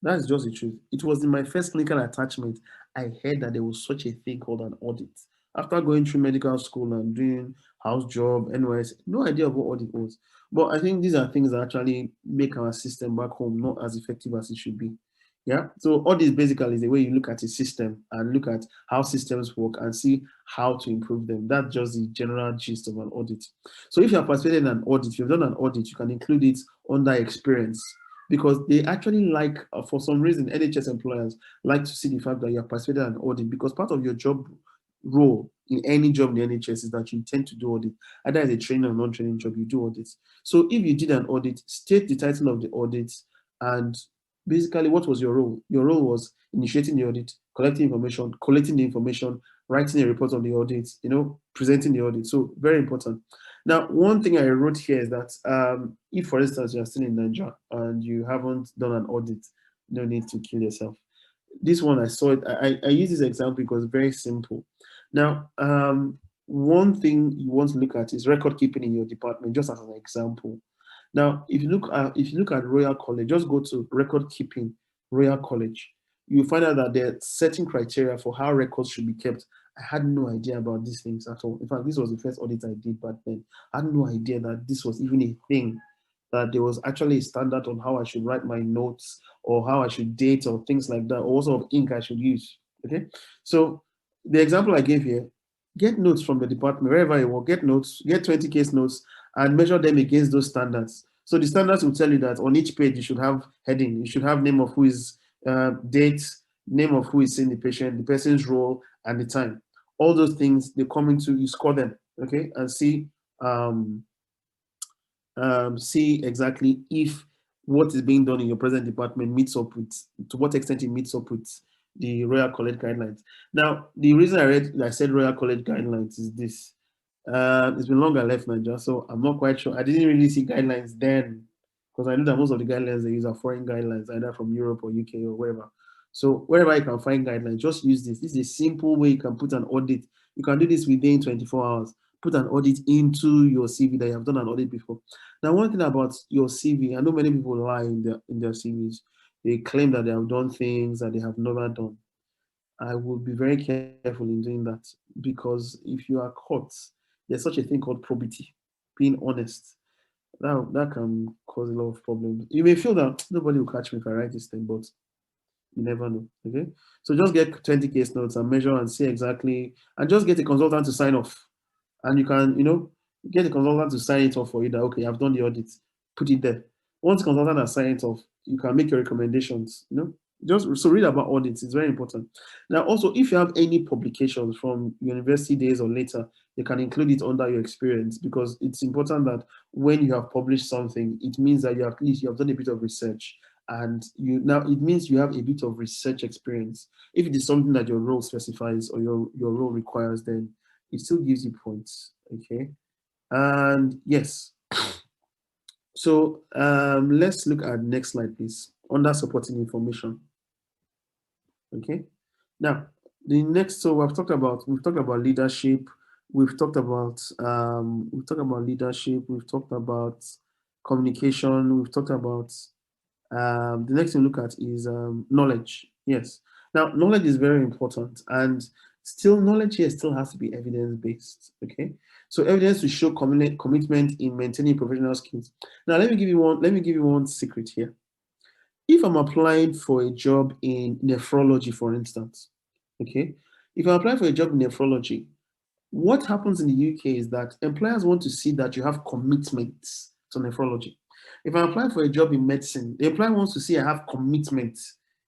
That's just the truth. It was in my first clinical attachment, I heard that there was such a thing called an audit. After going through medical school and doing house job, NYS, no idea of what audit was. But I think these are things that actually make our system back home not as effective as it should be. Yeah. So audit basically is the way you look at a system and look at how systems work and see how to improve them. That's just the general gist of an audit. So if you have participated in an audit, if you've done an audit, you can include it under experience because they actually like, for some reason, NHS employers like to see the fact that you have participated in an audit because part of your job role in any job in the NHS is that you intend to do audit. Either as a training or non-training job, you do audits. So if you did an audit, state the title of the audit and basically what was your role? Your role was initiating the audit, collecting information, collating the information, writing a report on the audit, presenting the audit. So very important. Now, one thing I wrote here is that if, for instance, you are still in Nigeria and you haven't done an audit, no need to kill yourself. This one, I saw it. I use this example because it's very simple. Now, one thing you want to look at is record keeping in your department, just as an example. Now, if you look at Royal College, just go to record keeping Royal College. You find out that there are certain criteria for how records should be kept. I had no idea about these things at all. In fact, this was the first audit I did back then. I had no idea that this was even a thing, that there was actually a standard on how I should write my notes or how I should date or things like that, or what sort of ink I should use. Okay. So the example I gave here, get notes from the department, wherever you work, get notes, get 20 case notes and measure them against those standards. So the standards will tell you that on each page you should have heading, you should have name of who is date, name of who is seeing the patient, the person's role, and the time. All those things they come into, you score them, okay, and see exactly if what is being done in your present department meets up with, to what extent it meets up with the Royal College guidelines. Now, the reason I said Royal College guidelines is this. It's been long I left Nigeria, so I'm not quite sure. I didn't really see guidelines then because I know that most of the guidelines they use are foreign guidelines, either from Europe or UK or wherever. So wherever you can find guidelines, just use this. This is a simple way you can put an audit. You can do this within 24 hours. put an audit into your CV that you have done an audit before. Now, one thing about your CV, I know many people lie in their CVs. They claim that they have done things that they have never done. I would be very careful in doing that, because if you are caught, there's such a thing called probity, being honest. That can cause a lot of problems. You may feel that nobody will catch me if I write this thing, but you never know. Okay, so just get 20 case notes and measure and see exactly, and just get a consultant to sign off, and you can, get a consultant to sign it off for you. That okay, I've done the audit, put it there. Once the consultant has signed it off, you can make your recommendations. Just so read about audits. It's very important. Now, also, if you have any publications from university days or later, you can include it under your experience, because it's important that when you have published something, it means that at least you have done a bit of research, and it means you have a bit of research experience. If it is something that your role specifies or your role requires, then it still gives you points. Okay, and yes. So let's look at next slide, please. Under supporting information. Okay. Now, the next, so we've talked about leadership. We've talked about leadership. We've talked about communication. We've talked about the next thing to look at is knowledge. Yes. Now, knowledge is very important, and still knowledge here still has to be evidence-based. Okay. So evidence to show commitment in maintaining professional skills. Now, let me give you one secret here. If I'm applying for a job in nephrology, for instance, okay, if I apply for a job in nephrology, what happens in the UK is that employers want to see that you have commitments to nephrology. If I apply for a job in medicine, the employer wants to see I have commitment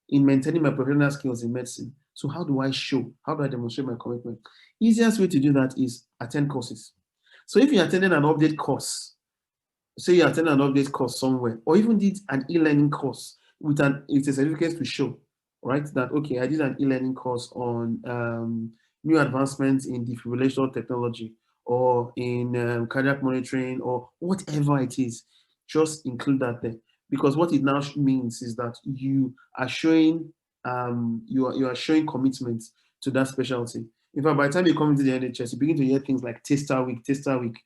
in maintaining my professional skills in medicine. So how do I demonstrate my commitment? Easiest way to do that is attend courses. So if you attended an update course, say you attended an update course somewhere, or even did an e-learning course with a certificate to show, right? That okay, I did an e-learning course on new advancements in defibrillation technology, or in cardiac monitoring, or whatever it is. Just include that there, because what it now means is that you are showing you are showing commitment to that specialty. In fact, by the time you come into the NHS, you begin to hear things like taster week.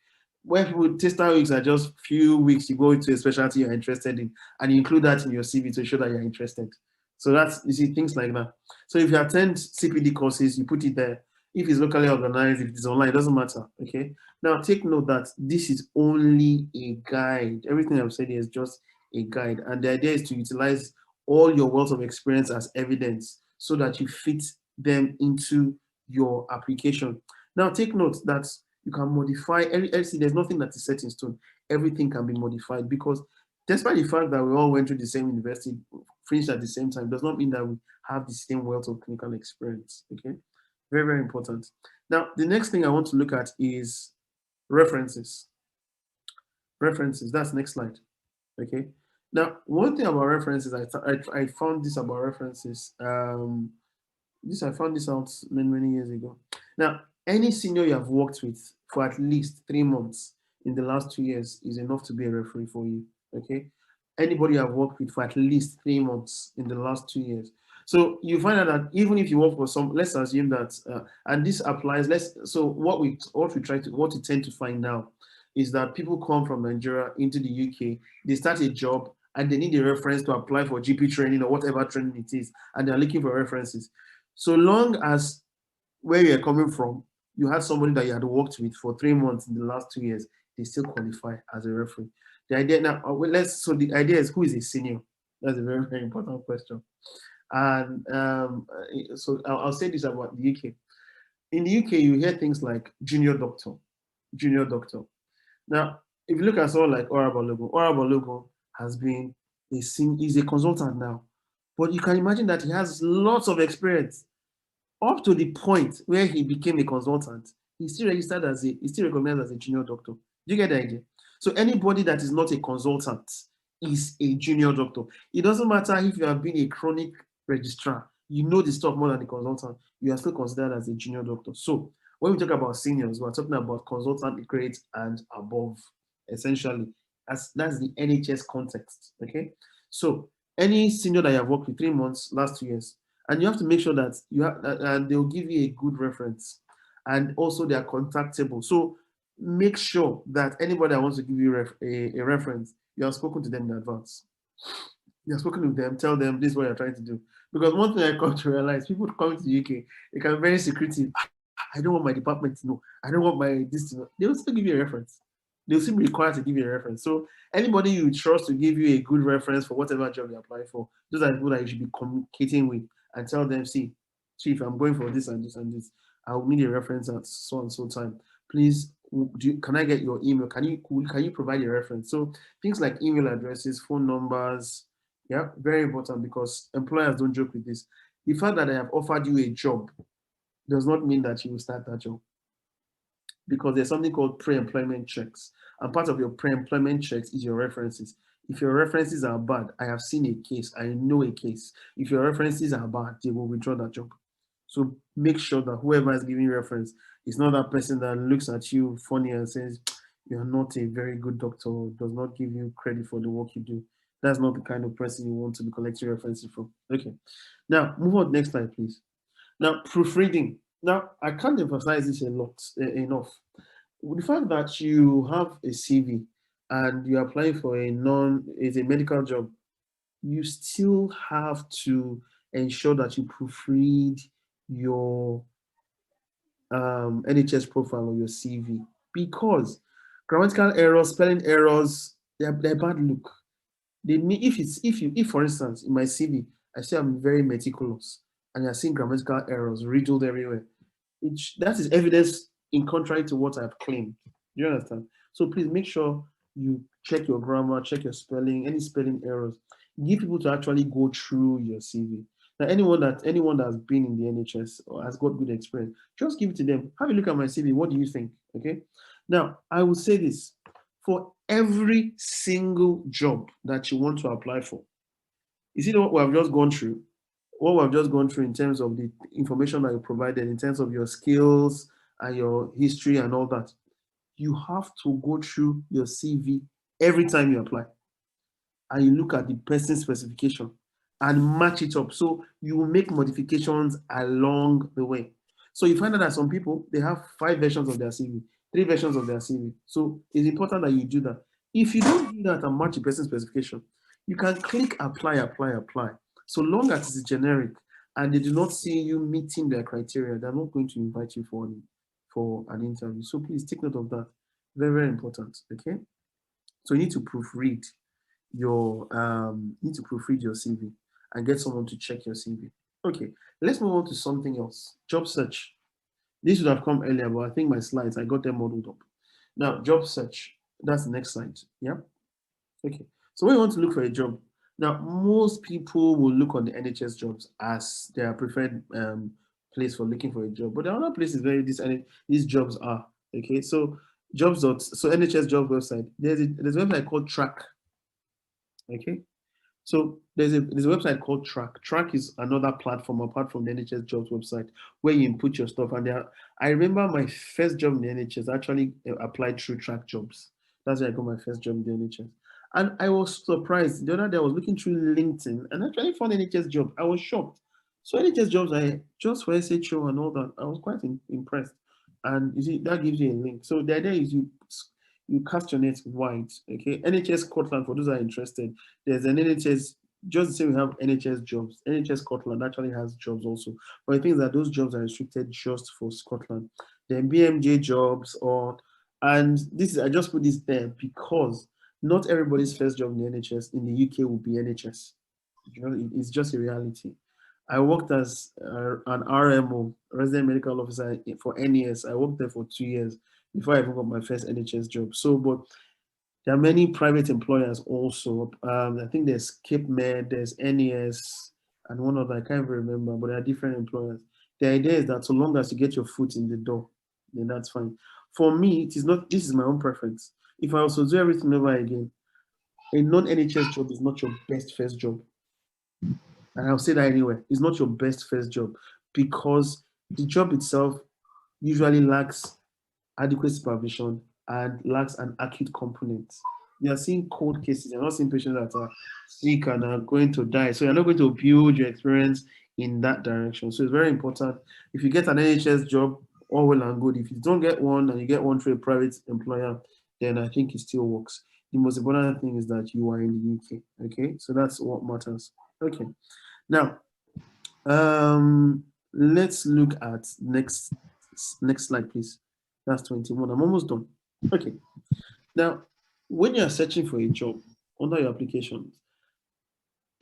Where people taster weeks are just few weeks, you go into a specialty you're interested in, and you include that in your CV to show that you're interested. So that's, you see, things like that. So if you attend CPD courses, you put it there. If it's locally organized, if it's online, it doesn't matter. Okay. Now take note that this is only a guide. Everything I've said here is just a guide, and the idea is to utilize all your wealth of experience as evidence so that you fit them into your application. Now take note that you can modify there's nothing that is set in stone. Everything can be modified, because despite the fact that we all went through the same university, finished at the same time, does not mean that we have the same wealth of clinical experience. Okay, very, very important. Now, the next thing I want to look at is references. References, that's next slide. Okay. Now, one thing about references, I found this about references. I found this out many years ago. Now, any senior you have worked with for at least 3 months in the last 2 years is enough to be a referee for you. Okay. Anybody you have worked with for at least 3 months in the last 2 years. So you find out that even if you work for some, let's assume that, and this applies. So what we tend to find now is that people come from Nigeria into the UK, they start a job, and they need a reference to apply for GP training or whatever training it is, and they're looking for references. So long as where you're coming from, you had somebody that you had worked with for 3 months in the last 2 years, they still qualify as a referee. The idea now, the idea is, who is a senior? That's a very, very important question. And so I'll say this about the UK. In the UK, you hear things like junior doctor. Now, if you look at someone like Orabalogo is a consultant now, but you can imagine that he has lots of experience up to the point where he became a consultant. He's still recognized as a junior doctor. Do you get the idea? So anybody that is not a consultant is a junior doctor. It doesn't matter if you have been a chronic registrar, you know the stuff more than the consultant, you are still considered as a junior doctor. So when we talk about seniors, we're talking about consultant grade and above, essentially. That's the NHS context. Okay. So any senior that you have worked with 3 months, last 2 years, and you have to make sure that and they'll give you a good reference, and also they are contactable. So make sure that anybody that wants to give you a reference, you have spoken to them in advance. You have spoken to them, tell them this is what you're trying to do. Because one thing I come to realize, people coming to the UK, they can be very secretive. I don't want my department to know. I don't want my this to know. They will still give you a reference. They'll still be required to give you a reference. So anybody you trust to give you a good reference for whatever job you apply for, those are people that you should be communicating with and tell them, see, chief, I'm going for this and this and this. I'll need a reference at so and so time. Please, can I get your email? Can you provide a reference? So things like email addresses, phone numbers, yeah, very important because employers don't joke with this. The fact that I have offered you a job does not mean that you will start that job, because there's something called pre-employment checks. And part of your pre-employment checks is your references. If your references are bad, I have seen a case, I know a case. If your references are bad, they will withdraw that job. So make sure that whoever is giving you reference is not that person that looks at you funny and says, you're not a very good doctor, or does not give you credit for the work you do. That's not the kind of person you want to be collecting references from. Okay. Now, move on next slide, please. Now, proofreading. Now, I can't emphasize this a lot enough. The fact that you have a CV and you're applying for a medical job, you still have to ensure that you proofread your NHS profile or your CV, because grammatical errors, spelling errors, they're bad look. They mean if for instance in my CV I say I'm very meticulous and you're seeing grammatical errors riddled everywhere, that is evidence in contrary to what I've claimed. Do you understand? So please make sure you check your grammar, check your spelling, any spelling errors. Give people to actually go through your CV. Now, anyone that's been in the NHS or has got good experience, just give it to them. Have a look at my CV. What do you think? Okay. Now, I will say this: for every single job that you want to apply for, you see what we have just gone through? What we've just gone through in terms of the information that you provided, in terms of your skills and your history and all that, you have to go through your CV every time you apply, and you look at the person's specification and match it up. So you will make modifications along the way. So you find out that some people, they have 5 versions of their CV, 3 versions of their CV. So it's important that you do that. If you don't do that and match the person's specification, you can click apply, apply, apply. So long as it's generic and they do not see you meeting their criteria, they're not going to invite you for an interview. So please take note of that. Very, very important. Okay. So you need to proofread your CV and get someone to check your CV. Okay, let's move on to something else. Job search. This would have come earlier, but I think my slides, I got them muddled up. Now, job search. That's the next slide. Yeah. Okay. So when you want to look for a job, now most people will look on the NHS jobs as their preferred place for looking for a job. But there are other places where these jobs are. Okay. So NHS job website. There's a website called Track. Okay. So there's a website called Track. Track is another platform apart from the NHS Jobs website where you input your stuff. And I remember my first job in the NHS actually applied through Track Jobs. That's where I got my first job in the NHS. And I was surprised. The other day I was looking through LinkedIn and actually found NHS job. I was shocked. So NHS jobs, just for SHO and all that, I was quite impressed. And you see, that gives you a link. So the idea is you cast your net wide. Okay, NHS Scotland, for those that are interested, there's an NHS, just the same we have NHS jobs. NHS Scotland actually has jobs also, but I think that those jobs are restricted just for Scotland. Then BMJ jobs, and I just put this there because not everybody's first job in the NHS in the UK will be NHS. It's just a reality. I worked as an RMO, resident medical officer for NES. I worked there for 2 years before I even got my first NHS job. So, but there are many private employers also. I think there's Cape Med, there's NES, and one other, I can't even remember, but there are different employers. The idea is that so long as you get your foot in the door, then that's fine. For me, it is not, this is my own preference. If I also do everything over again, a non-NHS job is not your best first job. And I'll say that anyway, it's not your best first job because the job itself usually lacks adequate supervision and lacks an acute component. You are seeing cold cases, you're not seeing patients that are sick and are going to die. So you're not going to build your experience in that direction. So it's very important. If you get an NHS job, all well and good. If you don't get one and you get one through a private employer, then I think it still works. The most important thing is that you are in the UK. Okay, so that's what matters. Okay, now let's look at next slide, please. That's 21. I'm almost done. Okay, now when you are searching for a job under your application,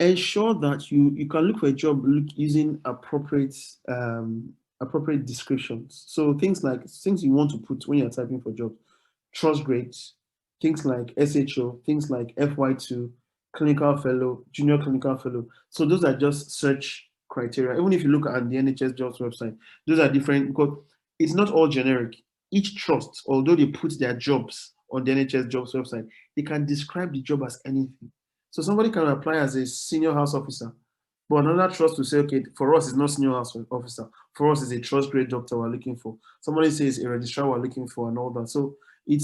ensure that you can look for a job using appropriate descriptions. So things you want to put when you're typing for jobs, trust grades, things like SHO, things like FY2, clinical fellow, junior clinical fellow. So those are just search criteria. Even if you look at the NHS Jobs website, those are different because it's not all generic. Each trust, although they put their jobs on the NHS Jobs website, they can describe the job as anything. So somebody can apply as a senior house officer, but another trust will say, okay, for us it's not senior house officer. For us it's a trust grade doctor we're looking for. Somebody says a registrar we're looking for and all that. So it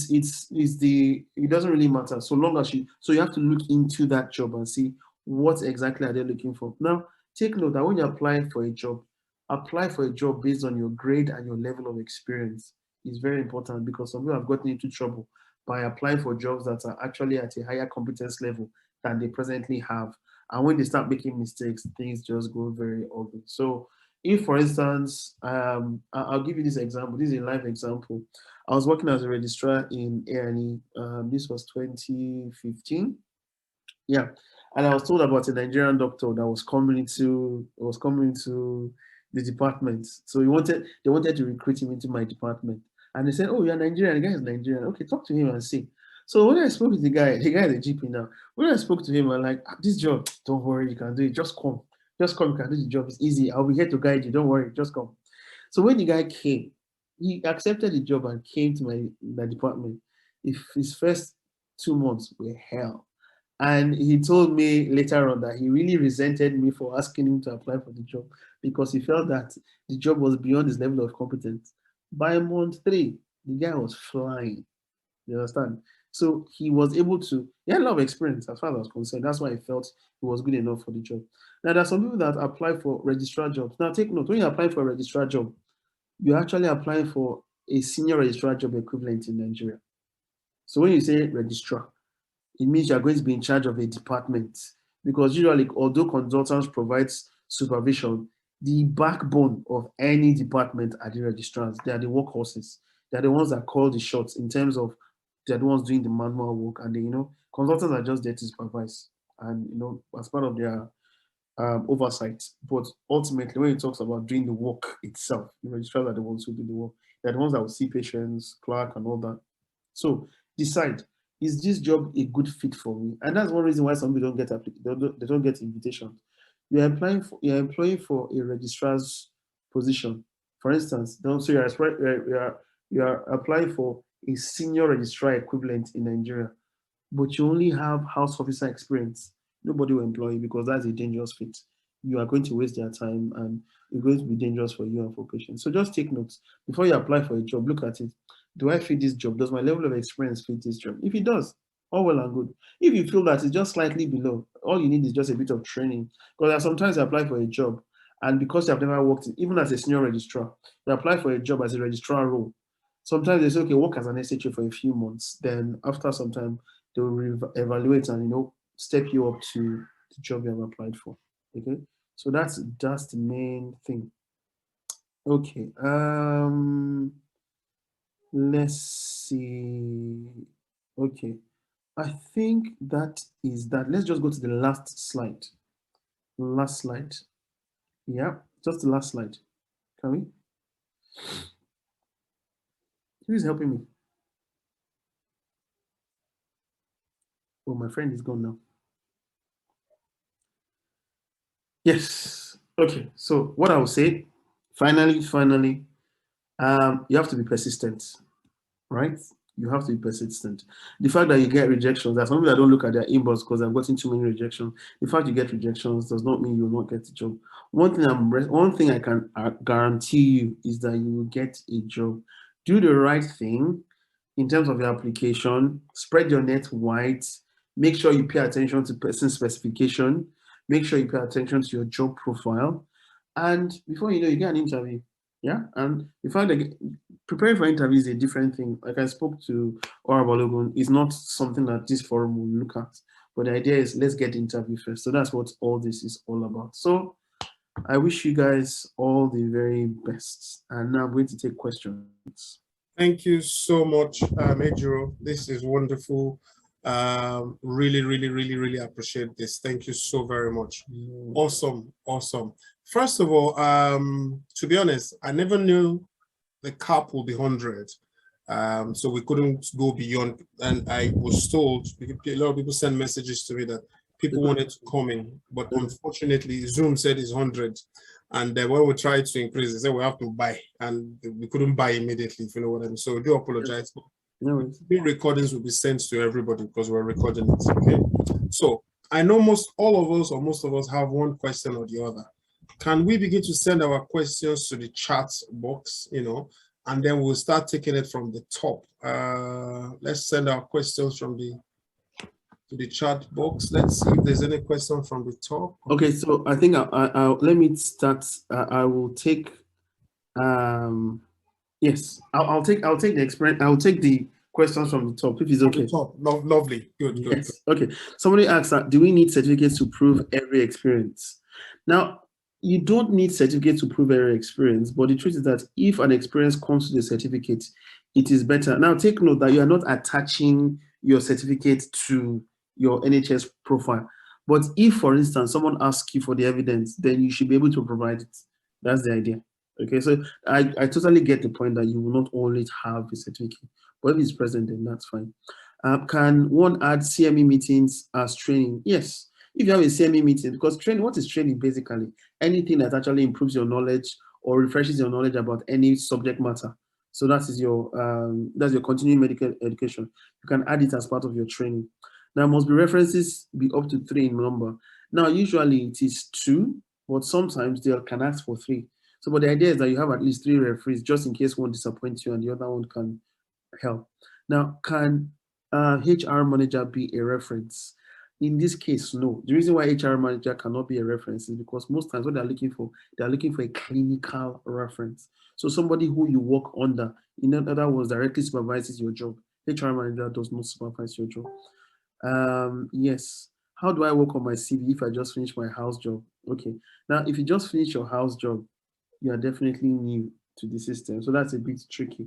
doesn't really matter so long as you have to look into that job and see what exactly are they looking for. Now, take note that when you apply for a job based on your grade and your level of experience. Is very important because some people have gotten into trouble by applying for jobs that are actually at a higher competence level than they presently have. And when they start making mistakes, things just go very ugly. So if, for instance, I'll give you this example. This is a live example. I was working as a registrar in A&E. This was 2015. Yeah. And I was told about a Nigerian doctor that was coming into the department. So they wanted to recruit him into my department. And they said, "Oh, you're Nigerian. The guy is Nigerian. Okay, talk to him and see." So when I spoke with the guy is a GP now. When I spoke to him, I'm like, "This job, don't worry, you can do it. Just come. Just come, you can do the job. It's easy. I'll be here to guide you. Don't worry, just come." So when the guy came, he accepted the job and came to my department. If his first 2 months were hell. And he told me later on that he really resented me for asking him to apply for the job because he felt that the job was beyond his level of competence. By month 3, the guy was flying. You understand? So he was able to, he had a lot of experience as far as I was concerned. That's why he felt he was good enough for the job. Now, there are some people that apply for registrar jobs. Now, take note, when you apply for a registrar job, you're actually applying for a senior registrar job equivalent in Nigeria. So when you say registrar, it means you're going to be in charge of a department. Because usually, although consultants provide supervision, the backbone of any department are the registrars. They are the workhorses. They're the ones that call the shots in terms of they're the ones doing the manual work. And consultants are just there to supervise and, as part of their oversight. But ultimately, when it talks about doing the work itself, the registrars are the ones who do the work. They're the ones that will see patients, clerk, and all that. So decide, is this job a good fit for me? And that's one reason why some people they don't get invitations. You're employing for a registrar's position. For instance, don't say you're applying for a senior registrar equivalent in Nigeria, but you only have house officer experience. Nobody will employ you because that's a dangerous fit. You are going to waste their time and it's going to be dangerous for you and for patients. So just take notes. Before you apply for a job, look at it. Do I fit this job? Does my level of experience fit this job? If it does, all well and good. If you feel that it's just slightly below, all you need is just a bit of training. Because there are sometimes you apply for a job and because you have never worked, even as a senior registrar, you apply for a job as a registrar role. Sometimes they say, okay, work as an SHO for a few months. Then after some time, they will evaluate and step you up to the job you have applied for. Okay, so that's the main thing. Okay, let's see. Okay, I think that is that. Let's just go to the last slide. Last slide. Yeah, just the last slide. Can we? Who's helping me? Oh, my friend is gone now. Yes. Okay. So what I will say, finally, you have to be persistent, right? You have to be persistent. The fact that you get rejections, there's some people that don't look at their inbox because they've gotten too many rejections. The fact you get rejections does not mean you will not get a job. One thing I can guarantee you is that you will get a job. Do the right thing in terms of your application. Spread your net wide. Make sure you pay attention to person specification. Make sure you pay attention to your job profile. And before you know, you get an interview. Yeah, and in fact, like, preparing for interviews is a different thing. Like I spoke to Ora Balogun, is not something that this forum will look at. But the idea is let's get the interview first. So that's what all this is all about. So I wish you guys all the very best. And now I'm going to take questions. Thank you so much, Ejiro. This is wonderful. Really, really, really, really appreciate this. Thank you so very much. Awesome, awesome. First of all, to be honest, I never knew the cap will be 100. So we couldn't go beyond. And I was told, a lot of people send messages to me that people wanted to come in, but unfortunately, Zoom said it's 100. And then when we tried to increase, they said we have to buy, and we couldn't buy immediately, if you know what I mean. So I do apologize. No, New recordings will be sent to everybody because we're recording it. Okay. So I know most all of us or most of us have one question or the other. Can we begin to send our questions to the chat box, and then we'll start taking it from the top. Let's send our questions from the chat box. Let's see if there's any question from the top. Okay, so I think let me start. I will take. Yes, I'll take the experience. I'll take the questions from the top if it's okay. Top. Lovely. Good. Yes. Good. Okay. Somebody asked that, do we need certificates to prove every experience? Now, you don't need certificates to prove every experience, but the truth is that if an experience comes to the certificate, it is better. Now, take note that you are not attaching your certificate to your NHS profile. But if, for instance, someone asks you for the evidence, then you should be able to provide it. That's the idea. Okay, so I totally get the point that you will not always have a certificate, but if it's present, then that's fine. Can one add CME meetings as training? Yes, if you have a CME meeting, because training, what is training basically? Anything that actually improves your knowledge or refreshes your knowledge about any subject matter. So that's your continuing medical education. You can add it as part of your training. Now, must be references be up to 3 in number. Now, usually it is 2, but sometimes they can ask for 3. So, but the idea is that you have at least 3 referees just in case one disappoints you and the other one can help. Now, can HR manager be a reference? In this case, no. The reason why HR manager cannot be a reference is because most times what they're looking for a clinical reference. So somebody who you work under, in other words, directly supervises your job. HR manager does not supervise your job. Yes. How do I work on my CV if I just finished my house job? Okay. Now, if you just finish your house job, you are definitely new to the system. So that's a bit tricky.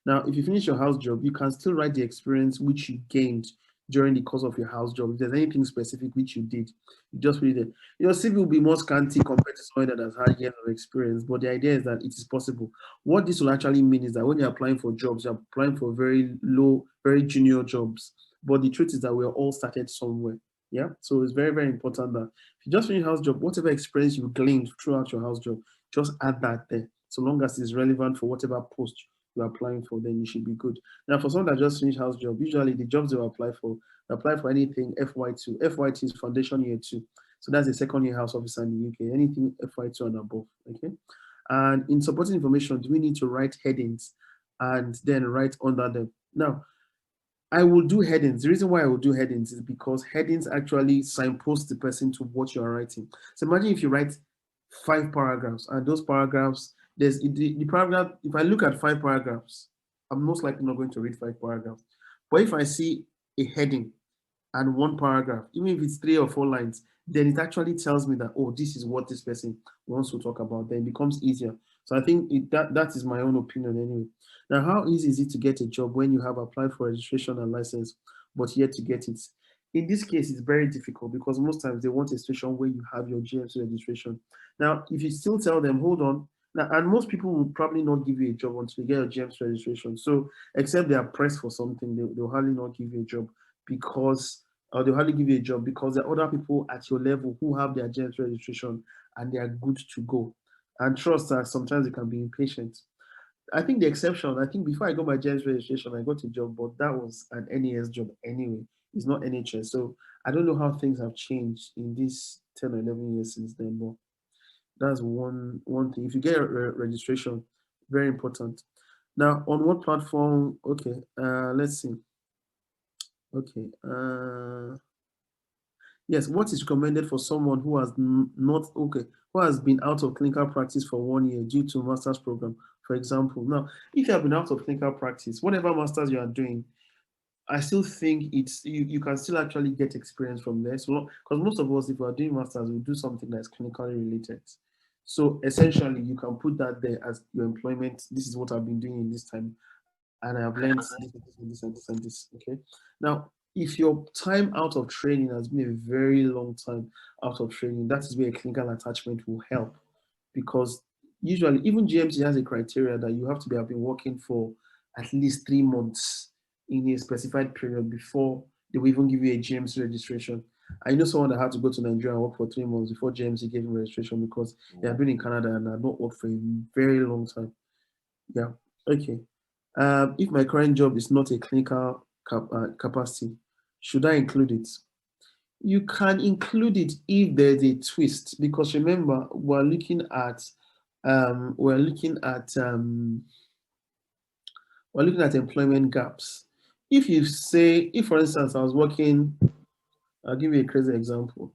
Now, if you finish your house job, you can still write the experience which you gained during the course of your house job. If there's anything specific which you did, you just read it. Your CV will be more scanty compared to someone that has had years of experience, but the idea is that it is possible. What this will actually mean is that when you're applying for jobs, you're applying for very low, very junior jobs. But the truth is that we're all started somewhere. Yeah. So it's very, very important that if you just finish house job, whatever experience you gleaned throughout your house job, just add that there. So long as it's relevant for whatever post you're applying for, then you should be good. Now, for someone that just finished house job, usually the jobs they apply for anything FY2. FY2 is foundation year 2. So that's the second year house officer in the UK, anything FY2 and above. Okay. And in supporting information, do we need to write headings and then write under them? Now, I will do headings. The reason why I will do headings is because headings actually signpost the person to what you are writing. So imagine if you write 5 paragraphs and those paragraphs, there's the paragraph, if I look at 5 paragraphs, I'm most likely not going to read 5 paragraphs. But if I see a heading and 1 paragraph, even if it's 3 or 4 lines, then it actually tells me that, oh, this is what this person wants to talk about. Then it becomes easier. So I think that is my own opinion anyway. Now, how easy is it to get a job when you have applied for registration and license, but yet to get it? In this case, it's very difficult because most times they want a situation where you have your GMC registration. Now, if you still tell them, hold on, now, and most people will probably not give you a job until you get your GMC registration. So, except they are pressed for something, they'll hardly not give you a job because, or they'll hardly give you a job because there are other people at your level who have their GMC registration and they are good to go. And trust that sometimes they can be impatient. I think the exception, I think before I got my GMS registration, I got a job, but that was an NES job anyway. It's not NHS. So I don't know how things have changed in these 10 or 11 years since then, but that's one thing. If you get a registration, very important. Now, on what platform? Okay, let's see. Okay. Yes, what is recommended for someone who has not okay, who has been out of clinical practice for 1 year due to master's program, for example. Now, if you have been out of clinical practice, whatever masters you are doing, I still think it's you can still actually get experience from there. So because most of us, if we are doing masters, we do something that's clinically related. So essentially, you can put that there as your employment. This is what I've been doing in this time, and I have learned this and this and this and this and this. Okay. Now, if your time out of training has been a very long time out of training, that is where a clinical attachment will help, because usually even GMC has a criteria that you have to have been working for at least 3 months in a specified period before they will even give you a GMC registration. I know someone that had to go to Nigeria and work for 3 months before GMC gave him registration because they have been in Canada and have not worked for a very long time. Yeah. Okay. If my current job is not a clinical capacity, should I include it? You can include it if there's a twist, because remember um, we're looking at um, we're looking at employment gaps. If you say, if for instance I was working, I'll give you a crazy example.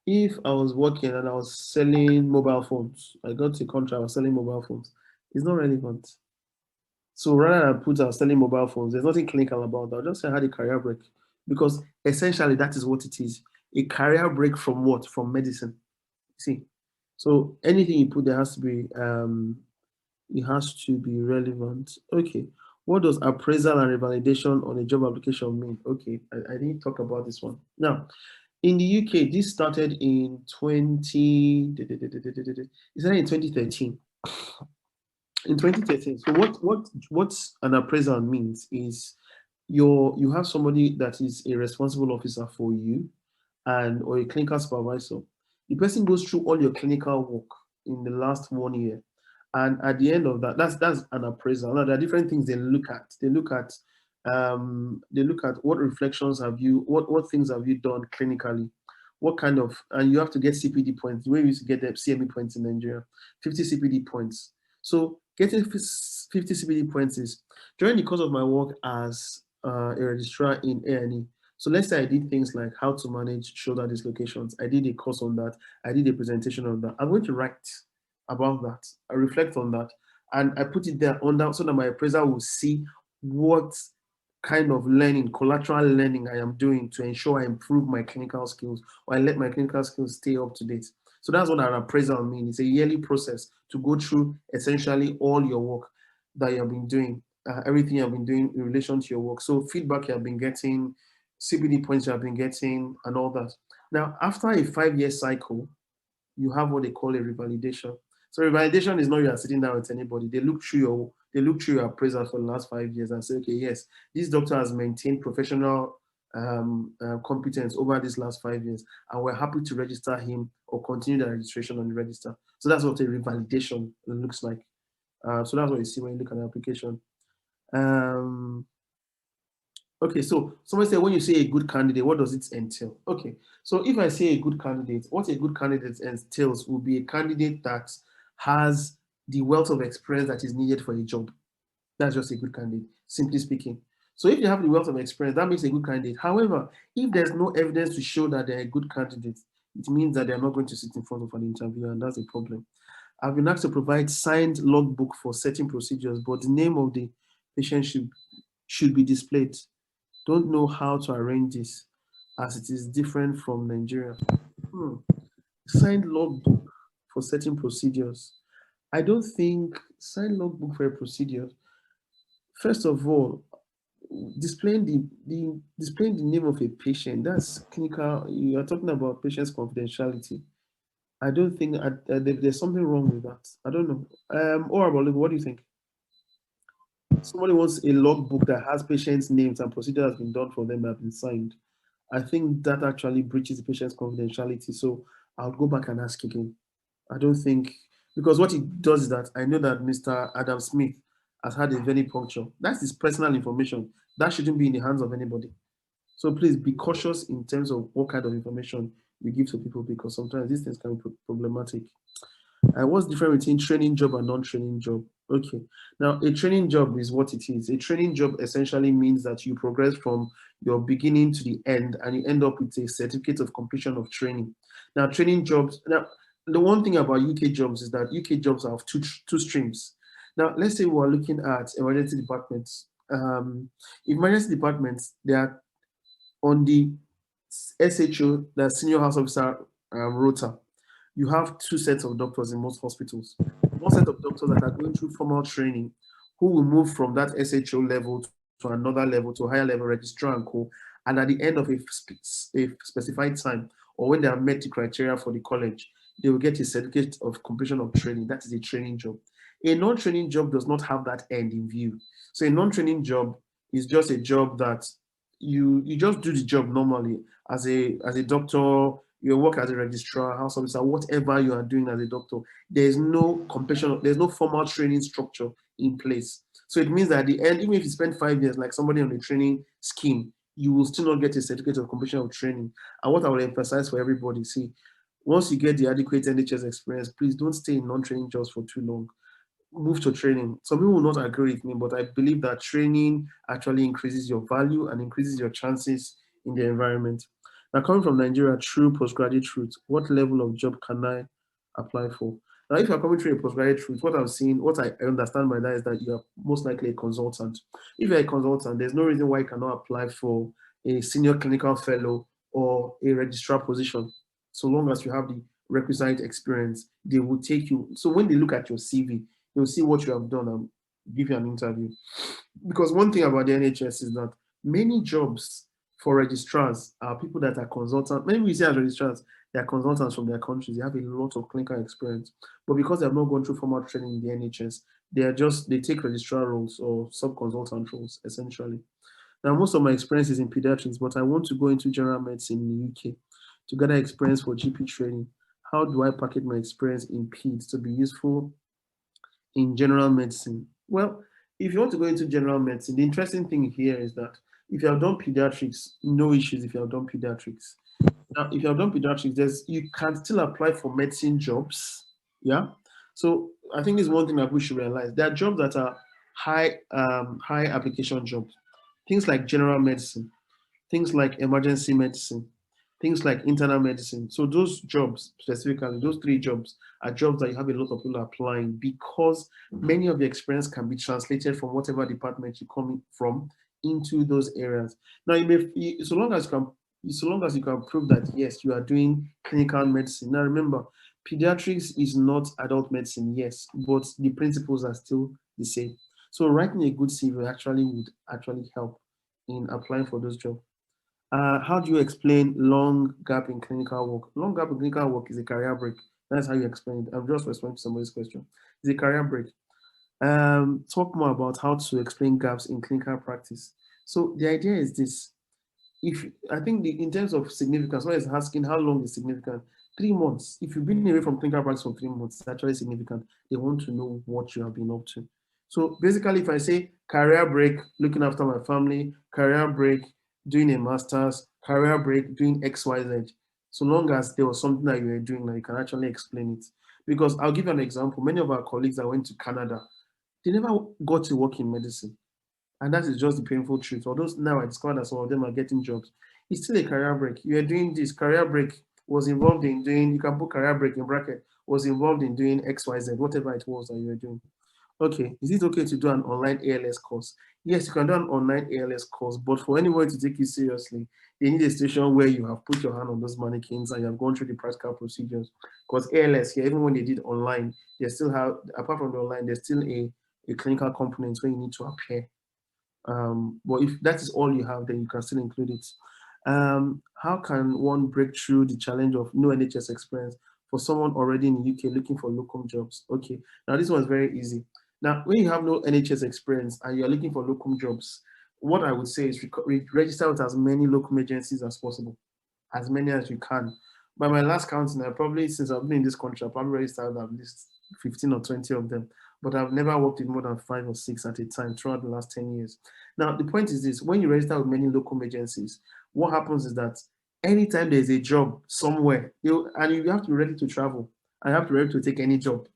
If I was working and I was selling mobile phones, I got a contract, I was selling mobile phones, it's not relevant. So rather than put out selling mobile phones, there's nothing clinical about that. I'll just say I had a career break, because essentially that is what it is. A career break from what? From medicine. See, so anything you put there has to be it has to be relevant. Okay. What does appraisal and revalidation on a job application mean? Okay, I didn't talk about this one. Now, in the UK, this started in 20, is that in 2013? In 2013. So what an appraisal means is you have somebody that is a responsible officer for you, and or a clinical supervisor. The person goes through all your clinical work in the last 1 year, and at the end of that, that's an appraisal. Now there are different things they look at. They look at what reflections have you, what things have you done clinically, what kind of, and you have to get CPD points. The way we used to get the CME points in Nigeria, 50 CPD points. So getting 50 CPD points is during the course of my work as a registrar in A&E. So let's say I did things like how to manage shoulder dislocations. I did a course on that. I did a presentation on that. I'm going to write about that. I reflect on that, and I put it there under so that my appraiser will see what kind of learning, collateral learning I am doing to ensure I improve my clinical skills, or I let my clinical skills stay up to date. So that's what an appraisal means. It's a yearly process to go through essentially all your work that you have been doing, everything you have been doing in relation to your work. So feedback you have been getting, CPD points you have been getting, and all that. Now, after a 5-year cycle, you have what they call a revalidation. So revalidation is not you are sitting down with anybody. They look through your appraisal for the last 5 years and say, okay, yes, this doctor has maintained professional competence over these last 5 years, and we're happy to register him or continue the registration on the register. So that's what a revalidation looks like. So that's what you see when you look at the application. Um, Okay, so somebody said when you say a good candidate, what does it entail? Okay, so if I say a good candidate, what a good candidate entails will be a candidate that has the wealth of experience that is needed for a job. That's just a good candidate, simply speaking. So if you have the wealth of experience, that makes a good candidate. However, if there's no evidence to show that they're a good candidate, it means that they're not going to sit in front of an interviewer, and that's a problem. I've been asked to provide signed logbook for certain procedures, but the name of the patient should be displayed. Don't know how to arrange this as it is different from Nigeria. Hmm. Signed logbook for certain procedures. I don't think signed logbook for a procedure. First of all, displaying the name of a patient, that's clinical. You are talking about patient's confidentiality. I don't think there's something wrong with that. I don't know. Or about what do you think? Somebody wants a logbook that has patients' names and procedure has been done for them have been signed. I think that actually breaches the patient's confidentiality. So I'll go back and ask again. I don't think, because what it does is that I know that Mr. Adam Smith has had a vein puncture. That's his personal information. That shouldn't be in the hands of anybody. So please be cautious in terms of what kind of information you give to people, because sometimes these things can be problematic. What's the difference between training job and non-training job? Okay. Now, a training job is what it is. A training job essentially means that you progress from your beginning to the end and you end up with a certificate of completion of training. Now, training jobs, now, the one thing about UK jobs is that UK jobs have two streams. Now, let's say we're looking at emergency departments. Emergency departments, they are on the SHO, the senior house officer rota. You have two sets of doctors in most hospitals. One set of doctors that are going through formal training, who will move from that SHO level to another level, to a higher level registrar and co. And at the end of a specified time, or when they have met the criteria for the college, they will get a certificate of completion of training. That is a training job. A non-training job does not have that end in view. So a non-training job is just a job that you just do the job normally as a doctor. You work as a registrar, house officer, whatever you are doing as a doctor. There's no completion, there's no formal training structure in place. So it means that at the end, even if you spend 5 years like somebody on a training scheme, you will still not get a certificate of completion of training. And what I will emphasize for everybody, see, once you get the adequate NHS experience, please don't stay in non-training jobs for too long. Move to training. Some people will not agree with me, but I believe that training actually increases your value and increases your chances in the environment. Now, coming from Nigeria through postgraduate route, what level of job can I apply for? Now, if you're coming through a postgraduate route, what I've seen, what I understand by that is that you are most likely a consultant. If you're a consultant, there's no reason why you cannot apply for a senior clinical fellow or a registrar position, so long as you have the requisite experience. They will take you. So when they look at your CV, they'll see what you have done and give you an interview. Because one thing about the NHS is that many jobs for registrars are people that are consultants. Many we say as registrars, they are consultants from their countries. They have a lot of clinical experience. But because they have not gone through formal training in the NHS, they take registrar roles or sub-consultant roles, essentially. Now, most of my experience is in pediatrics, but I want to go into general medicine in the UK to gather experience for GP training. How do I package my experience in peds to be useful in general medicine? Well, if you want to go into general medicine, the interesting thing here is that if you have done pediatrics, no issues if you have done pediatrics. Now, if you have done pediatrics, you can still apply for medicine jobs. Yeah. So I think this is one thing that we should realize. There are jobs that are high application jobs. Things like general medicine, things like emergency medicine, things like internal medicine. So those jobs, specifically, those three jobs are jobs that you have a lot of people applying because many of the experience can be translated from whatever department you come from into those areas. Now, so long as you can prove that yes, you are doing clinical medicine. Now, remember, pediatrics is not adult medicine, yes, but the principles are still the same. So writing a good CV would actually help in applying for those jobs. How do you explain long gap in clinical work? Long gap in clinical work is a career break. That's how you explain it. I'm just responding to somebody's question. It's a career break. Talk more about how to explain gaps in clinical practice. So the idea is this. If I think in terms of significance, someone is asking how long is significant. 3 months. If you've been away from clinical practice for 3 months, it's actually significant. They want to know what you have been up to. So basically, if I say career break, looking after my family, career break, doing a master's, career break, doing XYZ, so long as there was something that you were doing, that you can actually explain it. Because I'll give you an example. Many of our colleagues that went to Canada, they never got to work in medicine. And that is just the painful truth. Although now I discovered that some of them are getting jobs, it's still a career break. You are doing this career break was involved in doing, you can put career break in bracket, was involved in doing XYZ, whatever it was that you were doing. Okay, is it okay to do an online ALS course? Yes, you can do an online ALS course, but for anyone to take you seriously, they need a station where you have put your hand on those mannequins and you have gone through the practical procedures. Because ALS here, even when they did online, they still have, apart from the online, there's still a clinical component where you need to appear. But if that is all you have, then you can still include it. How can one break through the challenge of no NHS experience for someone already in the UK looking for locum jobs? Okay, now this one is very easy. Now, when you have no NHS experience and you're looking for locum jobs, what I would say is register with as many locum agencies as possible, as many as you can. By my last counting, I probably, since I've been in this country, I've probably registered at least 15 or 20 of them, but I've never worked with more than 5 or 6 at a time throughout the last 10 years. Now, the point is this: when you register with many locum agencies, what happens is that anytime there's a job somewhere, and you have to be ready to travel. I have to be ready to take any job.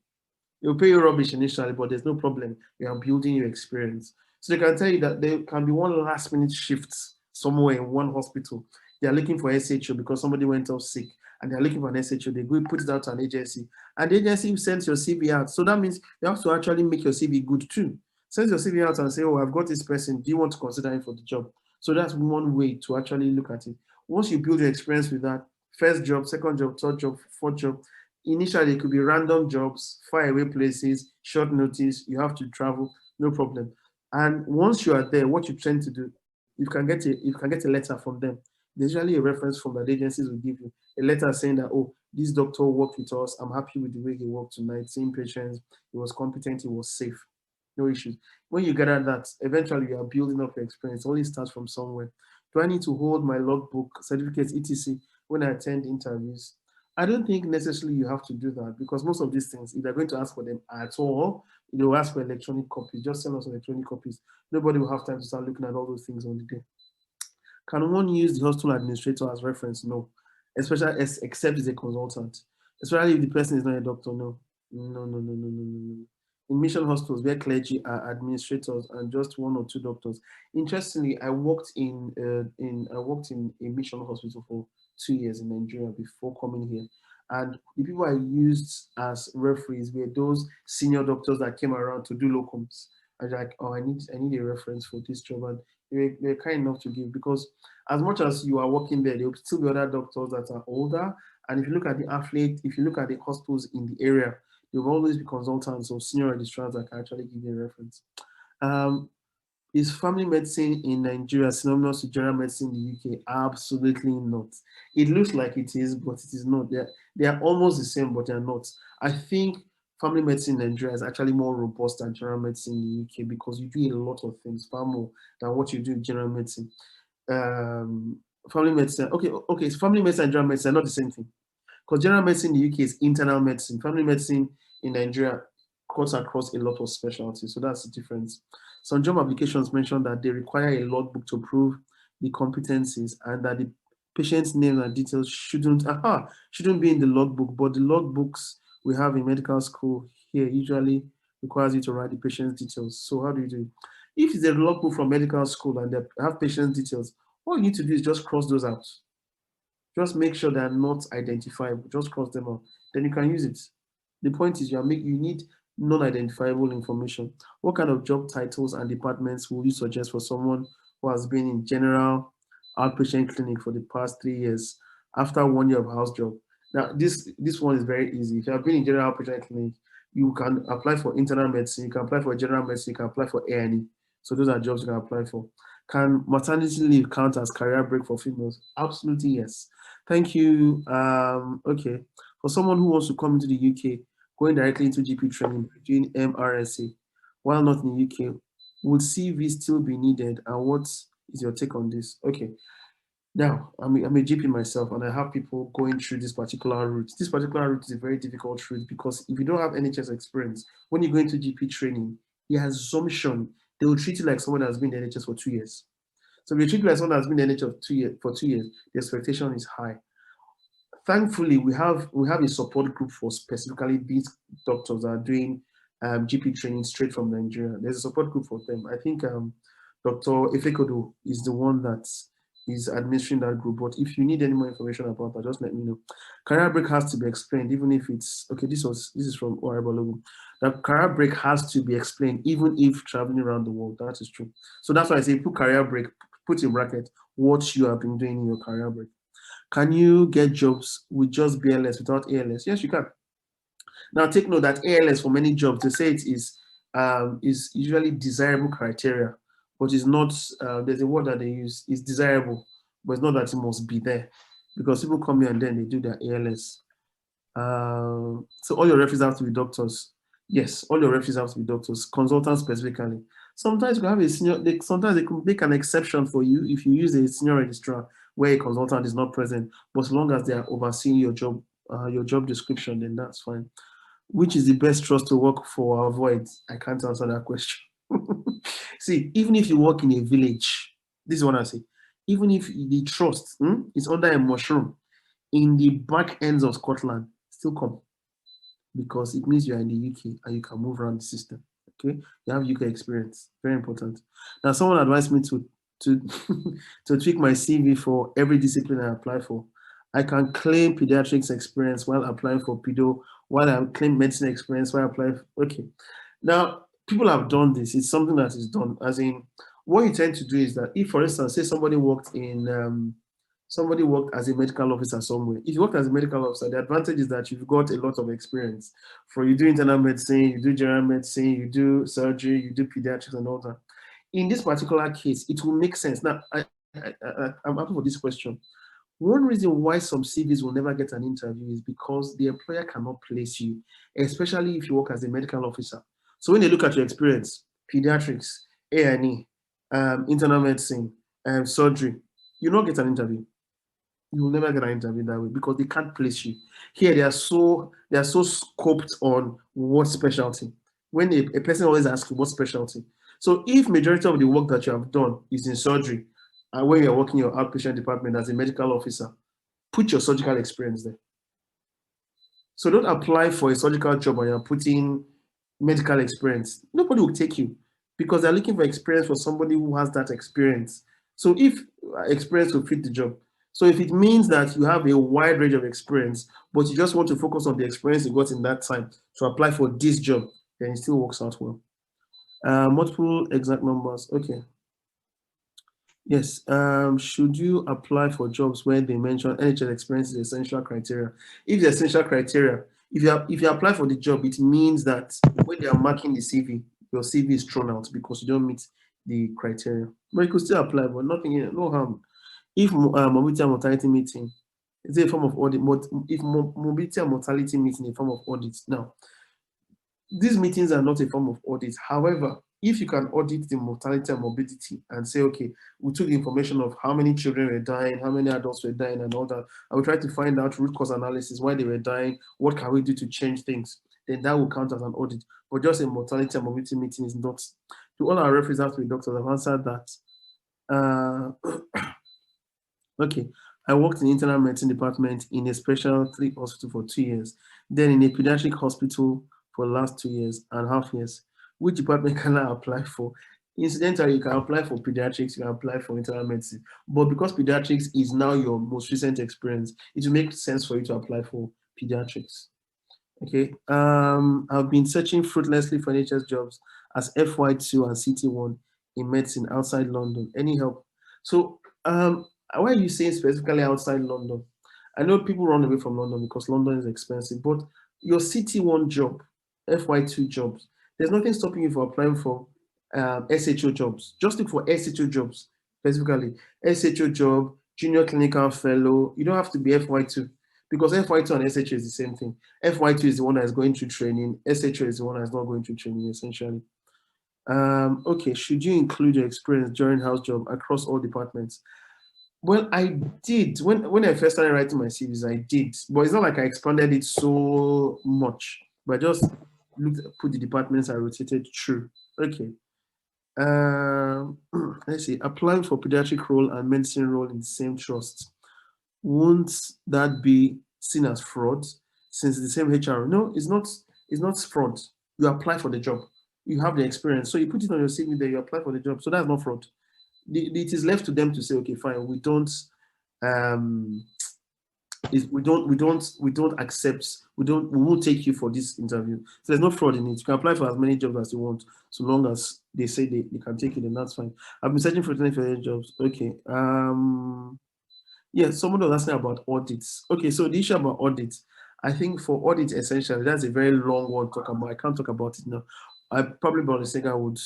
They'll pay you rubbish initially, but there's no problem. You are building your experience. So they can tell you that there can be one last minute shift somewhere in one hospital. They are looking for SHO because somebody went off sick and they're looking for an SHO. They go put it out to an agency and the agency sends your CV out. So that means you have to actually make your CV good too. Send your CV out and say, oh, I've got this person. Do you want to consider him for the job? So that's one way to actually look at it. Once you build your experience with that, first job, second job, third job, fourth job, initially it could be random jobs, far away places, short notice, you have to travel, no problem. And once you are there, what you tend to do, you can get a letter from them. There's usually a reference from that agencies will give you a letter saying that, oh, this doctor worked with us. I'm happy with the way he worked tonight, seeing patients, he was competent, he was safe, no issues. When you gather that, eventually you are building up your experience. It only starts from somewhere. Do I need to hold my logbook, certificates, etc. when I attend interviews? I don't think necessarily you have to do that because most of these things, if they're going to ask for them at all, they'll ask for electronic copies. Just send us electronic copies. Nobody will have time to start looking at all those things on the day. Can one use the hospital administrator as reference? No, especially except it's a consultant. Especially if the person is not a doctor. No, no, no, no, no, no, no. No. In mission hospitals, where clergy are administrators and just one or two doctors. Interestingly, I worked in a mission hospital for 2 years in Nigeria before coming here. And the people I used as referees were those senior doctors that came around to do locums. I was like, oh, I need a reference for this job. And they were kind enough to give because as much as you are working there, there will still be other doctors that are older. And if you look at the affiliate, if you look at the hospitals in the area, there will always be consultants or senior registrars that can actually give you a reference. Um, is family medicine in Nigeria synonymous with general medicine in the UK? Absolutely not. It looks like it is, but it is not. They are almost the same, but they are not. I think family medicine in Nigeria is actually more robust than general medicine in the UK because you do a lot of things far more than what you do in general medicine. Family medicine, okay, so family medicine and general medicine are not the same thing. Because general medicine in the UK is internal medicine. Family medicine in Nigeria cuts across a lot of specialties. So that's the difference. Some job applications mention that they require a logbook to prove the competencies and that the patient's name and details shouldn't be in the logbook. But the logbooks we have in medical school here usually requires you to write the patient's details. So how do you do it? If it's a logbook from medical school and they have patient's details, all you need to do is just cross those out. Just make sure they're not identifiable. Just cross them out. Then you can use it. The point is you need non-identifiable information. What kind of job titles and departments will you suggest for someone who has been in general outpatient clinic for the past 3 years after 1 year of house job? Now, this one is very easy. If you have been in general outpatient clinic, you can apply for internal medicine, you can apply for general medicine, you can apply for A&E. So those are jobs you can apply for. Can maternity leave count as career break for females? Absolutely yes. Thank you. Okay. For someone who wants to come into the UK, going directly into GP training doing MRSA, while not in the UK, would CV still be needed? And what is your take on this? Okay. Now, I'm a GP myself, and I have people going through this particular route. This particular route is a very difficult route because if you don't have NHS experience, when you go into GP training, the assumption they will treat you like someone that has been in the NHS for 2 years. So if they treat you like someone that has been in the NHS for 2 years, the expectation is high. Thankfully, we have a support group for specifically these doctors that are doing GP training straight from Nigeria. There's a support group for them. I think Dr. Efekodo is the one that is administering that group. But if you need any more information about that, just let me know. Career break has to be explained, even if it's okay. This is from Orabalogu. That career break has to be explained, even if traveling around the world. That is true. So that's why I say put career break, put in bracket what you have been doing in your career break. Can you get jobs with just BLS without ALS? Yes, you can. Now take note that ALS for many jobs, they say it is usually desirable criteria, but it's not, there's a word that they use, it's desirable, but it's not that it must be there because people come here and then they do their ALS. So all your referees have to be doctors. Yes, all your referees have to be doctors, consultants specifically. Sometimes you can have a senior, sometimes they can make an exception for you if you use a senior registrar where a consultant is not present, but as long as they are overseeing your job description, then that's fine. Which is the best trust to work for or avoid? I can't answer that question. See, even if you work in a village, this is what I say, even if the trust is under a mushroom in the back ends of Scotland, still come. because it means you are in the UK and you can move around the system. Okay, you have UK experience, very important. Now, someone advised me to to tweak my CV for every discipline I apply for. I can claim pediatrics experience while applying for pedo, while I claim medicine experience while applying. Okay, now people have done this. It's something that is done. As in, what you tend to do is that if, for instance, say somebody worked as a medical officer somewhere. If you work as a medical officer, the advantage is that you've got a lot of experience. For you do internal medicine, you do general medicine, you do surgery, you do pediatrics and all that. In this particular case, it will make sense. Now, I'm happy for this question. One reason why some CVs will never get an interview is because the employer cannot place you, especially if you work as a medical officer. So when they look at your experience, pediatrics, A&E, internal medicine, surgery, you not get an interview. You will never get an interview that way because they can't place you. Here they are so scoped on what specialty. When a person always asks you what specialty. So if majority of the work that you have done is in surgery, and when you're working in your outpatient department as a medical officer, put your surgical experience there. So don't apply for a surgical job and you're putting medical experience. Nobody will take you because they're looking for experience for somebody who has that experience. So if experience will fit the job. So if it means that you have a wide range of experience, but you just want to focus on the experience you got in that time to apply for this job, then it still works out well. Multiple exact numbers. Okay. Yes. Should you apply for jobs where they mention NHS experience is essential criteria? If the essential criteria, if you apply for the job, it means that when they are marking the CV, your CV is thrown out because you don't meet the criteria. But you could still apply, but nothing, no harm. If mobility and mortality meeting is a form of audit, if mobility and mortality meeting a form of audit, now these meetings are not a form of audit. However, if you can audit the mortality and morbidity and say, okay, we took the information of how many children were dying, how many adults were dying, and all that, I will try to find out root cause analysis, why they were dying, what can we do to change things, then that will count as an audit. But just a mortality and morbidity meeting is not. To all our referees have to be doctors, I've answered that. Okay, I worked in the internal medicine department in a specialty hospital for 2 years, then in a pediatric hospital for the last 2.5 years. Which department can I apply for? Incidentally, you can apply for pediatrics, you can apply for internal medicine, but because pediatrics is now your most recent experience, it will make sense for you to apply for pediatrics. Okay, I've been searching fruitlessly for NHS jobs as FY2 and CT1 in medicine outside London. Any help? So, why are you saying specifically outside London? I know people run away from London because London is expensive, but your CT1 job, FY2 jobs, there's nothing stopping you from applying for SHO jobs. Just look for SHO jobs specifically. SHO job, junior clinical fellow. You don't have to be FY2 because FY2 and SHO is the same thing. FY2 is the one that's going through training. SHO is the one that's not going through training, essentially. Okay, should you include your experience during house job across all departments? Well, I did. When I first started writing my CVs, I did. But it's not like I expanded it so much. But I just put the departments I rotated through. Okay. Let's see. Applying for pediatric role and medicine role in the same trust. Won't that be seen as fraud since the same HR? No, it's not. It's not fraud. You apply for the job. You have the experience. So you put it on your CV there, you apply for the job. So that's not fraud. It is left to them to say, okay, fine, we don't accept, we won't take you for this interview. So there's no fraud in it. You can apply for as many jobs as you want, so long as they say they can take it, then that's fine. I've been searching for jobs. Okay. Yeah, someone was asking about audits. Okay, so the issue about audits, I think for audit essentially, that's a very long one to talk about. I can't talk about it now. I probably by the sake I would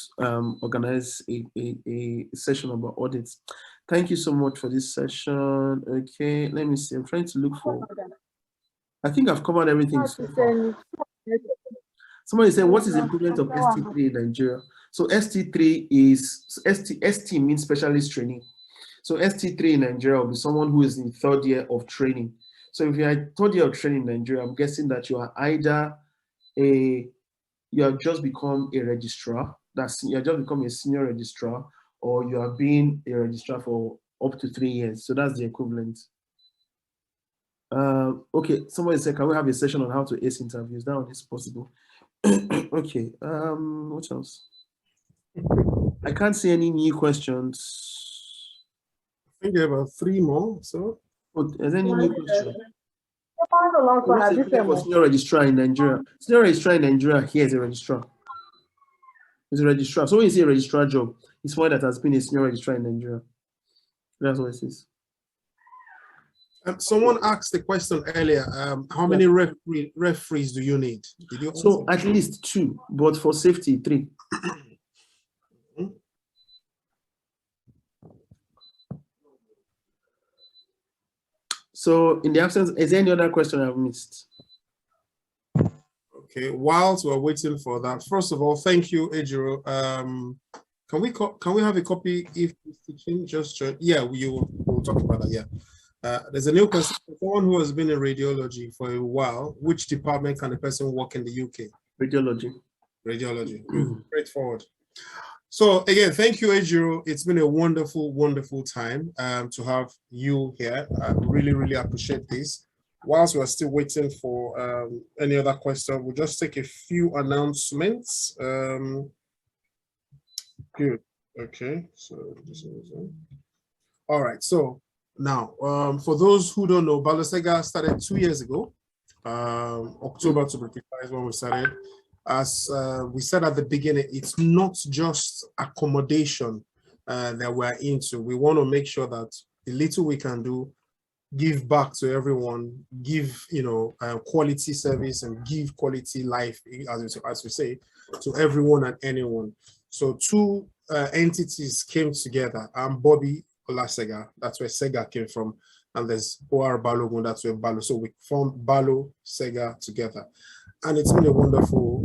organize a session about audits. Thank you so much for this session. Okay, let me see. I'm trying to look for. I think I've covered everything so far. Somebody said, what is the equivalent of ST3 in Nigeria? So ST3 is ST means specialist training. So ST3 in Nigeria will be someone who is in third year of training. So if you're in third year of training in Nigeria, I'm guessing that you are either you have just become a registrar, you have just become a senior registrar, or you have been a registrar for up to 3 years. So that's the equivalent. Okay, somebody said, can we have a session on how to ace interviews? That one is possible. Okay, what else? I can't see any new questions. I think there are about 3 more. So, Oh, is there any new question? Long one, What's the equivalent for senior registrar in Nigeria? Senior registrar in Nigeria here is a registrar. It's a registrar. So when you see a registrar job, it's one that has been a senior registrar in Nigeria. That's what it is. someone asked the question earlier, how many referees do you need? Did you So at least 2, but for safety, 3. So in the absence, is there any other question I've missed? Okay, whilst we're waiting for that, first of all, thank you, Ejiro. Can we have a copy if it's teaching? Just yeah, we'll talk about that. Yeah, there's a new question. Someone who has been in radiology for a while, which department can a person work in the UK? Radiology. Radiology. Straightforward. So again, thank you, Ejiro. It's been a wonderful, wonderful time to have you here. I really, really appreciate this. Whilst we're still waiting for any other question, we'll just take a few announcements. Good. Okay. So this is all right. So now, for those who don't know, Balosega started 2 years ago. October to be precise when we started. As we said at the beginning, it's not just accommodation that we're into. We want to make sure that the little we can do, give back to everyone, give quality service and give quality life, as we say, to everyone and anyone. So 2 entities came together. I'm Bobby Olasega, that's where Sega came from, and there's OR Balogun, that's where Balo. So we formed Balo Sega together. And it's been a wonderful,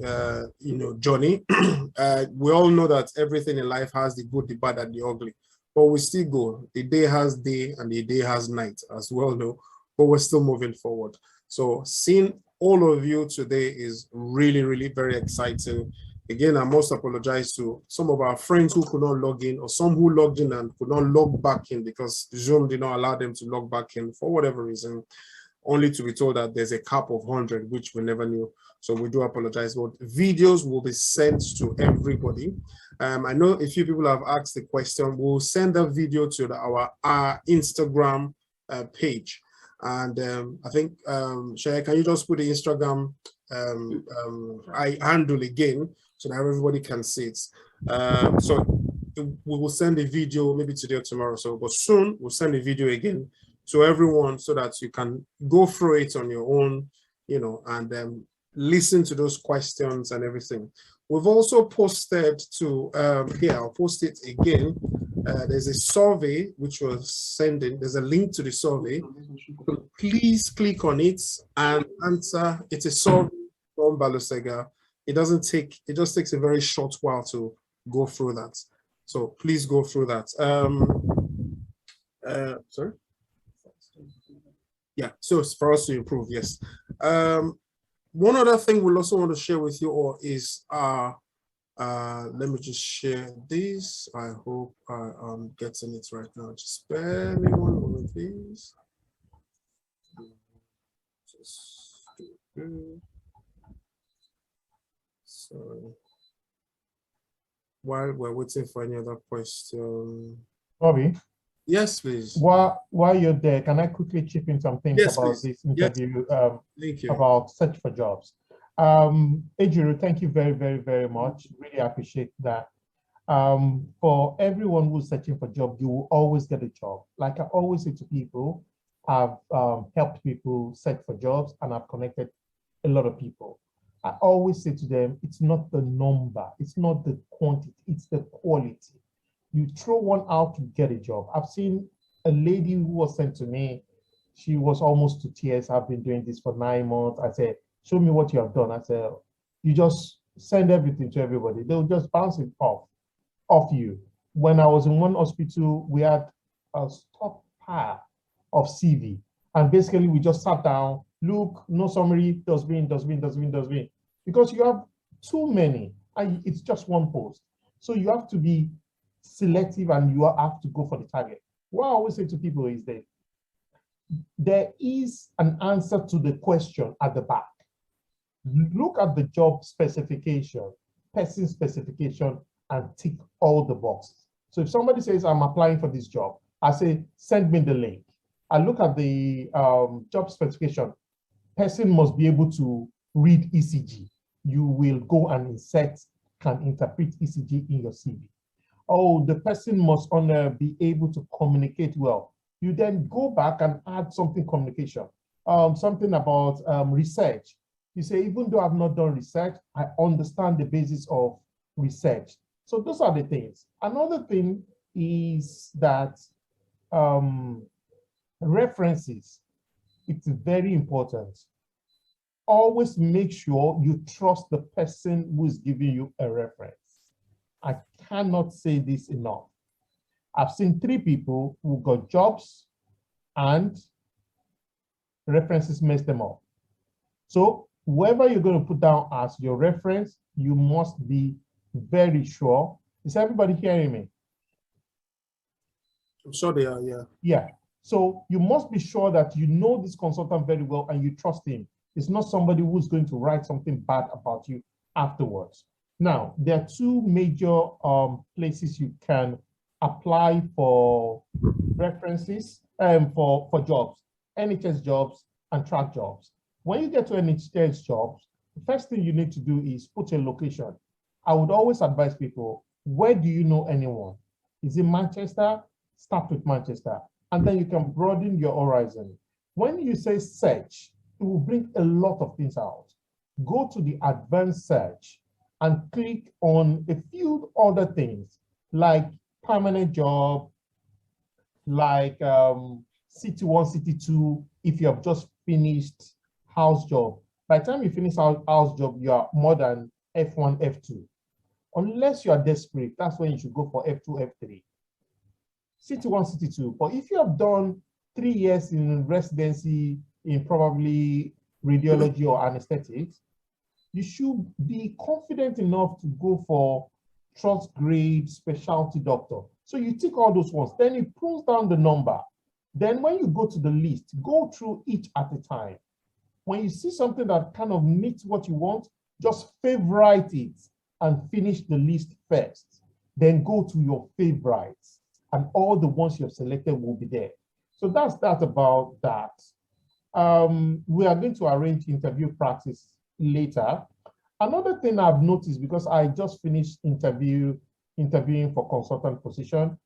journey. We all know that everything in life has the good, the bad, and the ugly. But we still go. The day has day and the day has night, as we all know. But we're still moving forward. So seeing all of you today is really, really very exciting. Again, I must apologize to some of our friends who could not log in, or some who logged in and could not log back in because Zoom did not allow them to log back in for whatever reason, only to be told that there's a cap of 100, which we never knew. So we do apologize, but videos will be sent to everybody. I know a few people have asked the question. We'll send that video to our Instagram page. And I think, Shaya, can you just put the Instagram handle again so that everybody can see it? So we will send a video maybe today or tomorrow. So, but soon we'll send a video again to everyone so that you can go through it on your own, and listen to those questions and everything. We've also posted to, here, I'll post it again. There's a survey which was sending, there's a link to the survey. So please click on it and answer. It's a survey from Balosega. It just takes a very short while to go through that. So please go through that. Sorry? Yeah, so it's for us to improve, yes. One other thing we'll also want to share with you all is, let me just share this. I hope I'm getting it right now. Just spare me one moment, please. So while we're waiting for any other question. Bobby? Yes, please. While you're there, can I quickly chip in some things about this interview, Thank you. about Search for Jobs? Ejiro, thank you very, very, very much. Really appreciate that. For everyone who's searching for a job, you will always get a job. Like I always say to people, I've helped people search for jobs and I've connected a lot of people. I always say to them, it's not the number, it's not the quantity, it's the quality. You throw one out to get a job. I've seen a lady who was sent to me. She was almost to tears. I've been doing this for 9 months. I said, show me what you have done. I said, you just send everything to everybody. They'll just bounce it off you. When I was in one hospital, we had a stock pile of CV. And basically we just sat down, look, no summary, dustbin. Because you have too many, and it's just one post. So you have to be selective and you have to go for the target. What I always say to people is that there is an answer to the question at the back. Look at the job specification, person specification, and tick all the boxes. So if somebody says, I'm applying for this job, I say, send me the link. I look at the job specification. Person must be able to read ECG. You will go and insert, can interpret ECG in your CV. Oh, the person must be able to communicate well. You then go back and add something communication, something about research. You say, even though I've not done research, I understand the basis of research. So those are the things. Another thing is that references, it's very important. Always make sure you trust the person who is giving you a reference. I cannot say this enough. I've seen 3 people who got jobs and references messed them up. So whoever you're going to put down as your reference, you must be very sure. Is everybody hearing me? I'm sure they are, yeah. Yeah. So you must be sure that you know this consultant very well and you trust him. It's not somebody who's going to write something bad about you afterwards. Now, there are 2 major places you can apply for references for jobs, NHS jobs and track jobs. When you get to NHS jobs, the first thing you need to do is put a location. I would always advise people, where do you know anyone? Is it Manchester? Start with Manchester. And then you can broaden your horizon. When you say search, it will bring a lot of things out. Go to the advanced search and click on a few other things like permanent job, like City 1, City 2, if you have just finished house job. By the time you finish house job, you are more than F1, F2. Unless you are desperate, that's when you should go for F2, F3. City 1, City 2. But if you have done 3 years in residency in probably radiology or anesthetics, you should be confident enough to go for trust grade specialty doctor. So you tick all those ones, then it pulls down the number. Then when you go to the list, go through each at a time. When you see something that kind of meets what you want, just favorite it and finish the list first. Then go to your favorites and all the ones you have selected will be there. So that's that about that. We are going to arrange interview practice later. Another thing I've noticed, because I just finished interviewing for consultant position,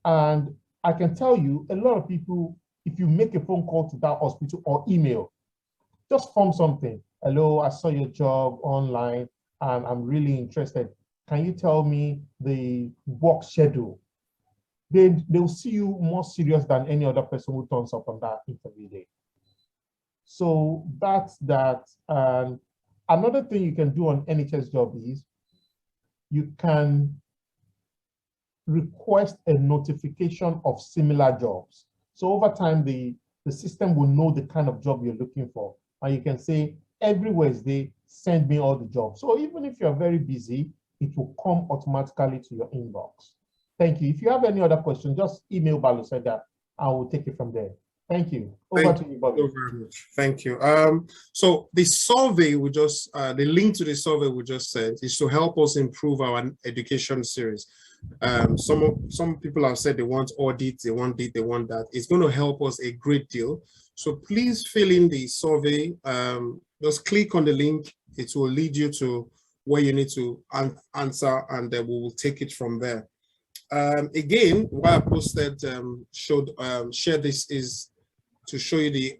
and I can tell you a lot of people, if you make a phone call to that hospital or email, just form something. Hello, I saw your job online and I'm really interested. Can you tell me the work schedule? They'll see you more serious than any other person who turns up on that interview day. So that's that. And another thing you can do on NHS job is you can request a notification of similar jobs. So over time, the system will know the kind of job you're looking for. And you can say, every Wednesday, send me all the jobs. So even if you're very busy, it will come automatically to your inbox. Thank you. If you have any other questions, just email Balosega and we'll take it from there. Thank you. Over to you, Bobby. Thank you very much. Thank you. So the survey we just, the link to the survey we just sent is to help us improve our education series. Some people have said they want audit, they want this, they want that. It's going to help us a great deal. So please fill in the survey. Just click on the link. It will lead you to where you need to answer, and then we will take it from there. Again, why I posted, share this is to show you the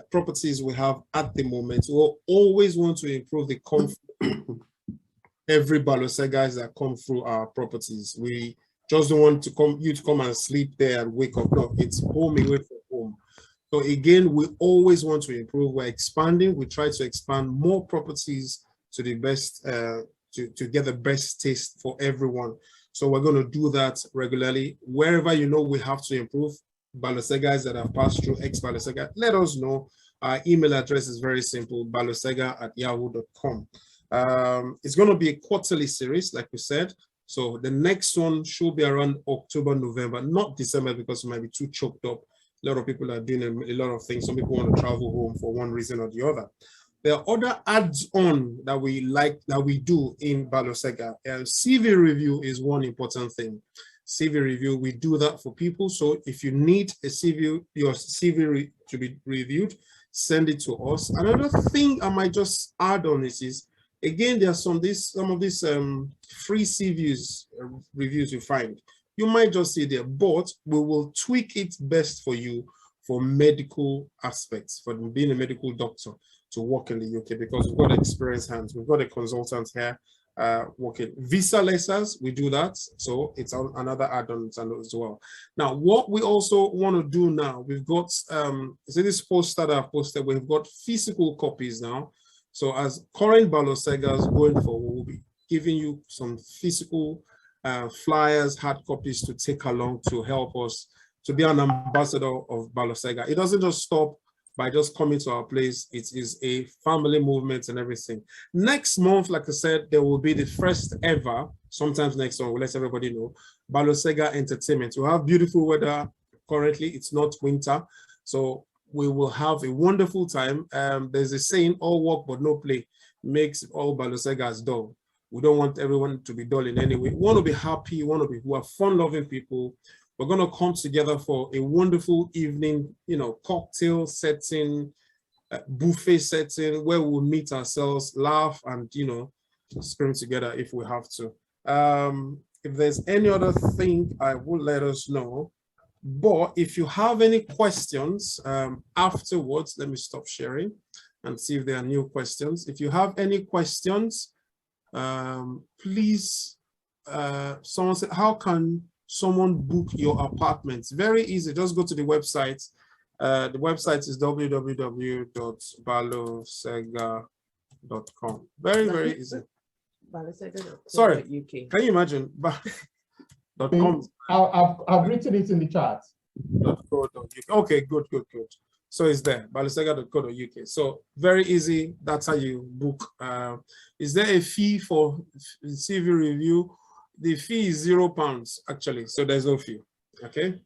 properties we have at the moment. We'll always want to improve the comfort every Balosegas that come through our properties. We just don't want you to come and sleep there and wake up. No, it's home away from home. So again, we always want to improve. We're expanding. We try to expand more properties to the best, to get the best taste for everyone. So we're going to do that regularly. Wherever you know we have to improve, Balosegas that have passed through ex-Balosega, let us know. Our email address is very simple, balosega@yahoo.com. It's going to be a quarterly series, like we said. So the next one should be around October, November, not December, because it might be too choked up. A lot of people are doing a lot of things. Some people want to travel home for one reason or the other. There are other ads-on that we like, that we do in Balosega. CV review is one important thing. CV review, we do that for people. So if you need a CV, your CV to be reviewed, send it to us. Another thing I might just add on this is, again, there are some of these free CVs reviews you find. You might just see there, but we will tweak it best for you for medical aspects, for being a medical doctor to work in the UK, because we've got experienced hands. We've got a consultant here working. Visa letters, we do that. So it's another add-on as well. Now, what we also want to do now, we've got, see this poster that I've posted, we've got physical copies now. So as current Balosegas going forward, we'll be giving you some physical flyers, hard copies to take along to help us to be an ambassador of Balosega. It doesn't just stop by just coming to our place. It is a family movement and everything. Next month, like I said, there will be the first ever, sometimes next month, we'll let everybody know, Balosega Entertainment. We'll have beautiful weather. Currently, it's not winter. So we will have a wonderful time. There's a saying, all work but no play makes all Balosegas dull. We don't want everyone to be dull in any way. We want to be happy, we are fun-loving people. We're going to come together for a wonderful evening, you know, cocktail setting, buffet setting, where we'll meet ourselves, laugh, and, you know, scream together if we have to. If there's any other thing, I will let us know. But if you have any questions afterwards, let me stop sharing and see if there are new questions. If you have any questions, please, someone said, how can someone book your apartments? Very easy, just go to the website. The website is www.balosega.com. Very easy. Sorry, UK. Can you imagine? .com. I've written it in the chat. Okay, good. So it's there, balosega.co.uk. So very easy, that's how you book. Is there a fee for CV review? The fee is £0 actually, so there's no fee. Okay.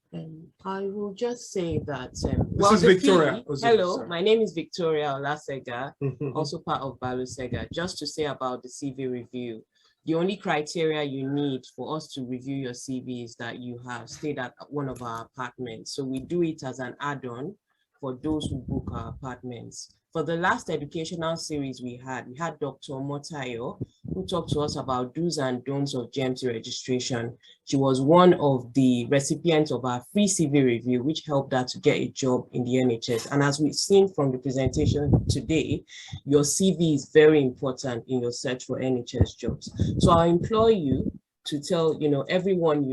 I will just say that. This is Victoria. Hello, my name is Victoria Olasega, also part of Balosega. Just to say about the CV review, the only criteria you need for us to review your CV is that you have stayed at one of our apartments. So we do it as an add-on for those who book our apartments. For the last educational series we had Dr. Motayo, who talked to us about do's and don'ts of GMT registration. She was one of the recipients of our free CV review, which helped her to get a job in the NHS. And as we've seen from the presentation today, your CV is very important in your search for NHS jobs. So I implore you to tell everyone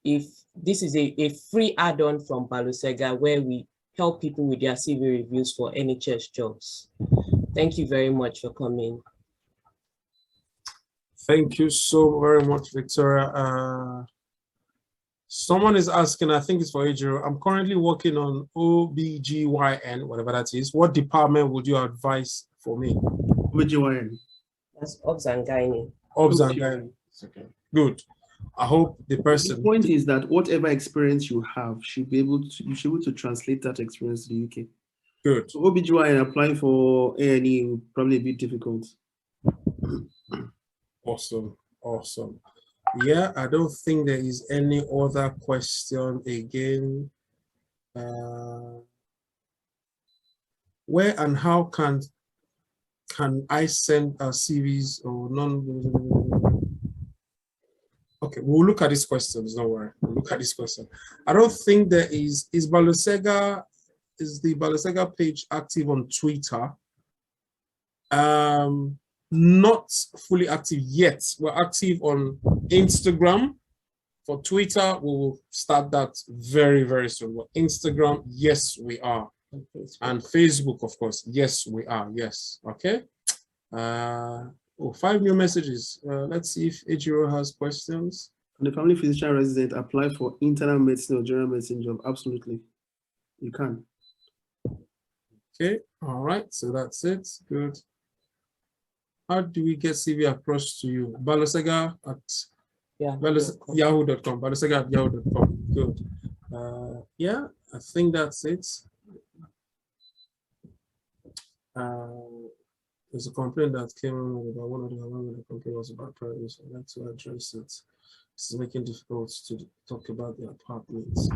if this is a free add-on from Balosega, where we help people with their CV reviews for NHS jobs. Thank you very much for coming. Thank you so very much, Victoria. Someone is asking, I think it's for Adriel, I'm currently working on OBGYN, whatever that is. What department would you advise for me? OBGYN. That's Obs and Gynae. Obs and Gynae. Okay. Good. I hope the person. The point is that whatever experience you have, you should be able to translate that experience to the UK. Good. So OBGYN applying for A&E will probably be difficult. Awesome. Yeah, I don't think there is any other question again. Where and how can I send a series or non? Okay, we'll look at these questions. Don't worry. We'll look at this question. I don't think there is the Balosega page active on Twitter? Not fully active yet. We're active on Instagram. For Twitter, we will start that very, very soon. But Instagram, yes, we are. And Facebook, of course, yes, we are. Yes. Okay. 5 new messages. Let's see if Ejiro has questions. The family physician resident apply for internal medicine or general medicine job? Absolutely. You can. Okay. All right. So that's it. Good. How do we get CV across to you? Balosega at yahoo.com. Balosega at yahoo.com. Good. Yeah, I think that's it. There's a complaint that came about one of the complaint was about privacy. I'd like to address it. It's making it difficult to talk about the apartments.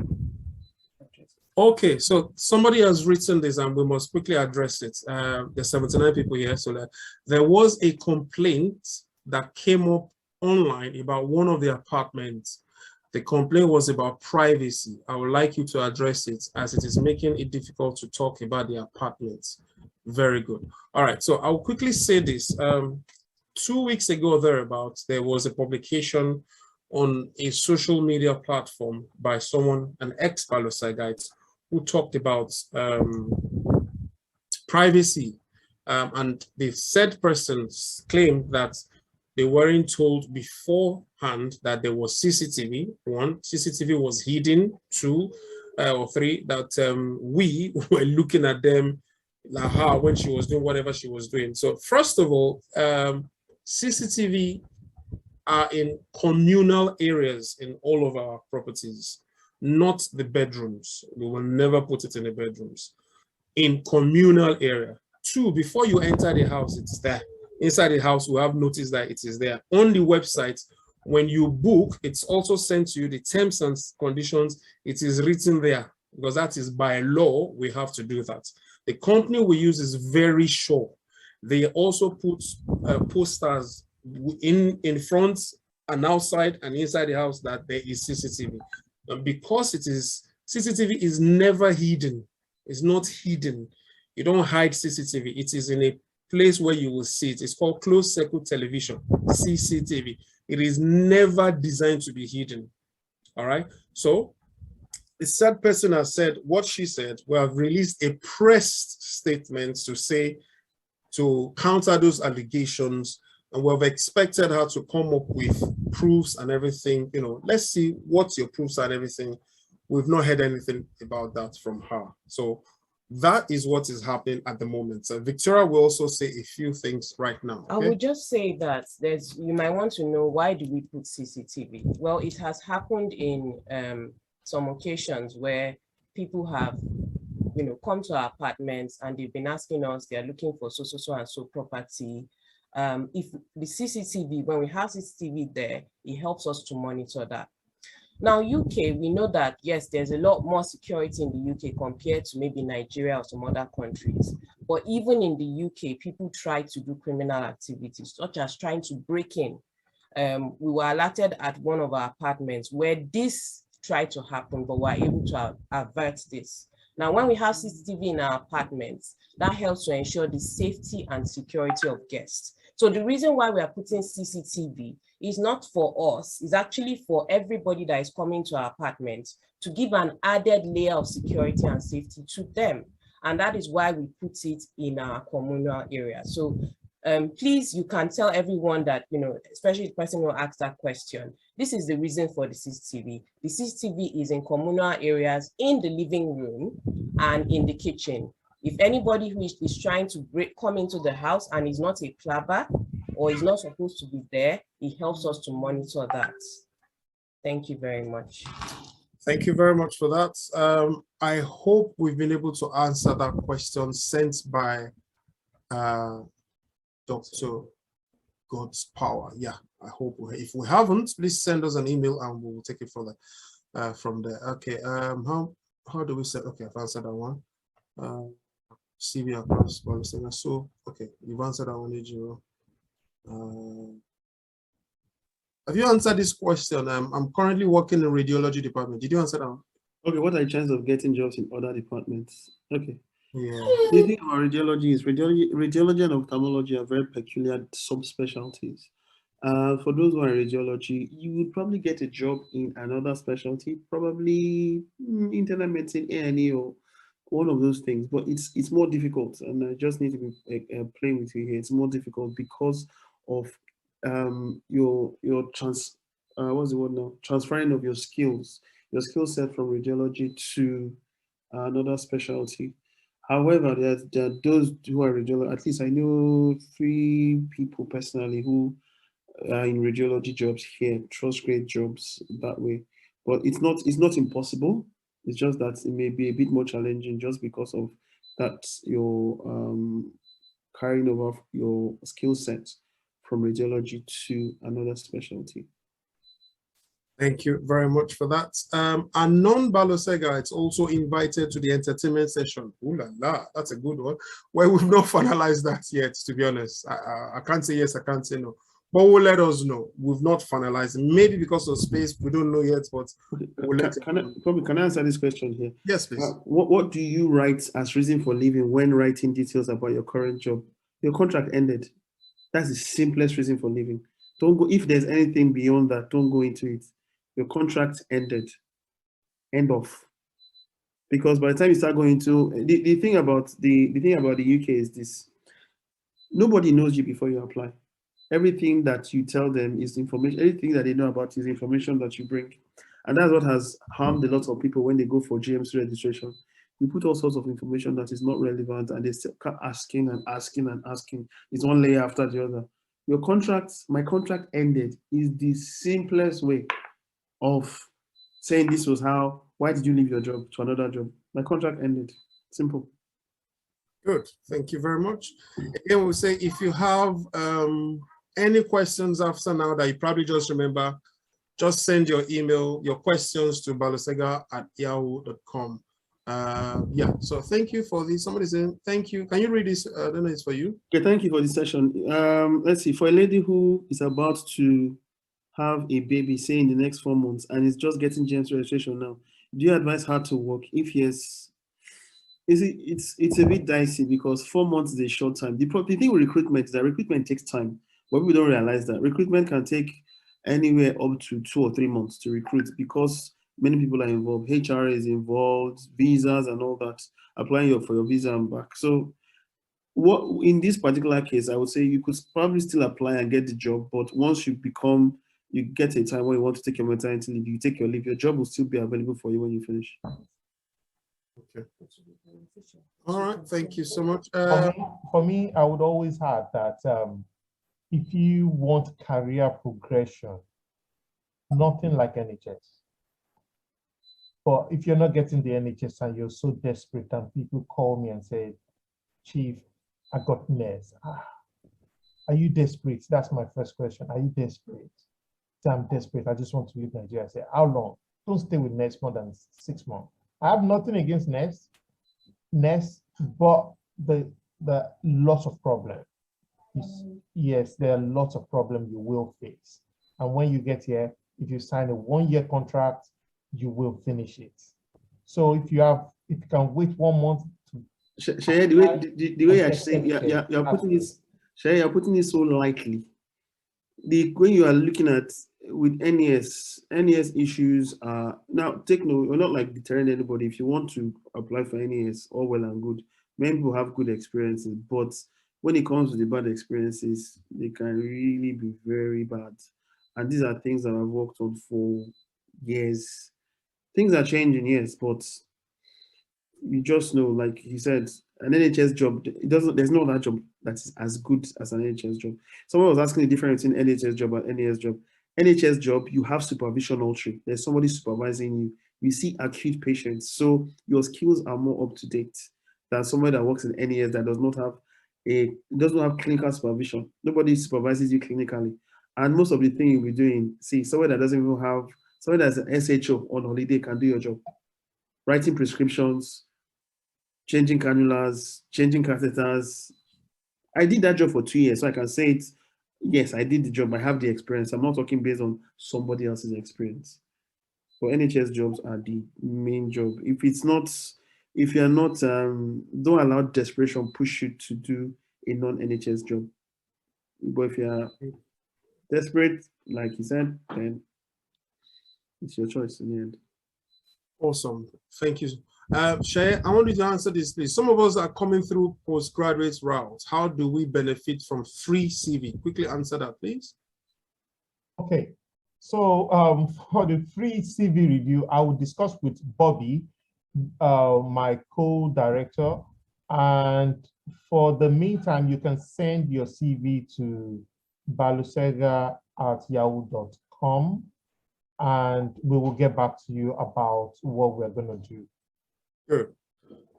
Okay, so somebody has written this and we must quickly address it. There's 79 people here, so that there was a complaint that came up online about one of the apartments. The complaint was about privacy. I would like you to address it as it is making it difficult to talk about the apartments. Very good. All right, so I'll quickly say this. 2 weeks ago or thereabouts, there was a publication on a social media platform by someone, an ex-Balosagite, who talked about privacy. And the said persons claimed that they weren't told beforehand that there was CCTV. One, CCTV was hidden. Two or three, that we were looking at them like her when she was doing whatever she was doing. So first of all, CCTV are in communal areas in all of our properties, not the bedrooms. We will never put it in the bedrooms. In communal area. Two, before you enter the house, it's there. Inside the house, we have noticed that it is there. On the website, when you book, it's also sent to you the terms and conditions. It is written there because that is by law. We have to do that. The company we use is very sure. They also put posters in front and outside and inside the house that there is CCTV. And because it is, CCTV is never hidden. It's not hidden. You don't hide CCTV. It is in a place where you will see it. It's called closed circuit television, CCTV. It is never designed to be hidden. All right. So the said person has said what she said. We have released a press statement to say, to counter those allegations, and we have expected her to come up with proofs and everything. You know, let's see what your proofs are and everything. We've not heard anything about that from her. So that is what is happening at the moment. So Victoria will also say a few things right now. Okay? I would just say that you might want to know, why do we put CCTV? Well, it has happened in some occasions where people have, come to our apartments and they've been asking us, they're looking for so and so property. If the CCTV, when we have CCTV there, it helps us to monitor that. Now, UK, we know that, yes, there's a lot more security in the UK compared to maybe Nigeria or some other countries. But even in the UK, people try to do criminal activities, such as trying to break in. We were alerted at one of our apartments where this tried to happen, but we're able to avert this. Now, when we have CCTV in our apartments, that helps to ensure the safety and security of guests. So the reason why we are putting CCTV is not for us, it's actually for everybody that is coming to our apartment to give an added layer of security and safety to them. And that is why we put it in our communal area. So please, you can tell everyone that, especially the person who asked that question, this is the reason for the CCTV. The CCTV is in communal areas, in the living room and in the kitchen. If anybody who is trying to come into the house and is not a clabber or is not supposed to be there, it helps us to monitor that. Thank you very much. Thank you very much for that. I hope we've been able to answer that question sent by Dr. God's Power. Yeah, I hope. If we haven't, please send us an email and we'll take it further from there. Okay. How do we say? Okay, I've answered that one. CV across Palestine. So okay, you've answered that one, Ejiro. Have you answered this question? I'm currently working in the radiology department. Did you answer that one? Okay, what are the chances of getting jobs in other departments? Okay. Yeah. The thing about radiology is radiology and ophthalmology are very peculiar subspecialties. For those who are in radiology, you would probably get a job in another specialty, probably internal medicine, A&E, or one of those things. But it's more difficult, and I just need to be playing with you here. It's more difficult because of your what's the word now? Transferring of your skill set from radiology to another specialty. However, there are those who are radiology. At least I know 3 people personally who are in radiology jobs here, trust great jobs that way. But it's not impossible. It's just that it may be a bit more challenging just because of that you're carrying over your skill set from radiology to another specialty. Thank you very much for that. A non-Balosega is also invited to the entertainment session. Ooh la la, that's a good one. Well, we've not finalized that yet, to be honest. I can't say yes, I can't say no. But we'll let us know. We've not finalized. Maybe because of space, we don't know yet, but we'll can I answer this question here? Yes, please. What do you write as reason for leaving when writing details about your current job? Your contract ended. That's the simplest reason for leaving. Don't go, if there's anything beyond that, don't go into it. Your contract ended. End of. Because by the time you start going to the thing about the UK is this: nobody knows you before you apply. Everything that you tell them is information. Everything that they know about is information that you bring, and that's what has harmed a lot of people when they go for GMC registration. You put all sorts of information that is not relevant, and they still keep asking and asking and asking. It's one layer after the other. Your contract, my contract ended, is the simplest way of saying this was how. Why did you leave your job to another job? My contract ended. Simple. Good. Thank you very much. Again, we'll say if you have any questions after now that you probably just remember, just send your email, your questions to balosega@yahoo.com. Yeah, so thank you for this. Somebody's saying thank you. Can you read this? I don't know, it's for you. Okay, thank you for this session. Let's see, for a lady who is about to have a baby, say in the next 4 months, and is just getting GMC registration now, do you advise her to work? If yes, it's a bit dicey because 4 months is a short time. The thing with recruitment is that recruitment takes time, but people don't realize that recruitment can take anywhere up to 2 or 3 months to recruit because many people are involved. HR is involved, visas and all that, applying for your visa and back. So what in this particular case, I would say you could probably still apply and get the job, but once you get a time when you want to take your maternity leave, you take your leave, your job will still be available for you when you finish. Okay. All right, thank you so much. For me, I would always add that if you want career progression, nothing like NHS. But if you're not getting the NHS and you're so desperate and people call me and say, Chief, I got nurse. Are you desperate? That's my first question. Are you desperate? Say, I'm desperate. I just want to leave Nigeria. I say, how long? Don't stay with nurse more than 6 months. I have nothing against nurse, but the lots of problems. Yes, there are lots of problems you will face. And when you get here, if you sign a 1-year contract, you will finish it. So if you can wait 1 month to Shaya, the way you're saying, you're putting this, Shaya, you're putting it so lightly. When you are looking at with NES issues are now take note, we're not like deterring anybody. If you want to apply for NES, all well and good. Many people have good experiences, but when it comes to the bad experiences, they can really be very bad. And these are things that I've worked on for years. Things are changing, yes, but you just know, like he said, an NHS job, there's no other job that is as good as an NHS job. Someone was asking the difference between NHS job and NES job. NHS job, you have supervision all through. There's somebody supervising you. You see acute patients, so your skills are more up to date than somebody that works in NES that doesn't have clinical supervision. Nobody supervises you clinically, and most of the thing you'll be doing, see, somebody that doesn't even have, somebody that's an SHO on holiday can do your job, writing prescriptions, changing cannulas, changing catheters. I did that job for 2 years, so I can say it. Yes, I did the job. I have the experience. I'm not talking based on somebody else's experience. So NHS jobs are the main job. If you're not, don't allow desperation push you to do a non-NHS job. But if you're desperate, like you said, then it's your choice in the end. Awesome. Thank you. Shay, I want you to answer this, please. Some of us are coming through postgraduate routes. How do we benefit from free CV? Quickly answer that, please. Okay. So for the free CV review, I will discuss with Bobby, my co-director. And for the meantime, you can send your CV to balosega@yahoo.com. and we will get back to you about what we're going to do. Sure.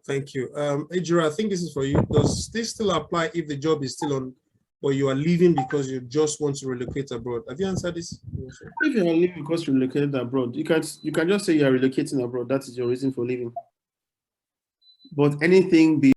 Thank you. Ejiro, I think this is for you. Does this still apply if the job is still on, or you are leaving because you just want to relocate abroad? Have you answered this? If you are leaving because you relocated abroad, you can just say you are relocating abroad. That is your reason for leaving. But anything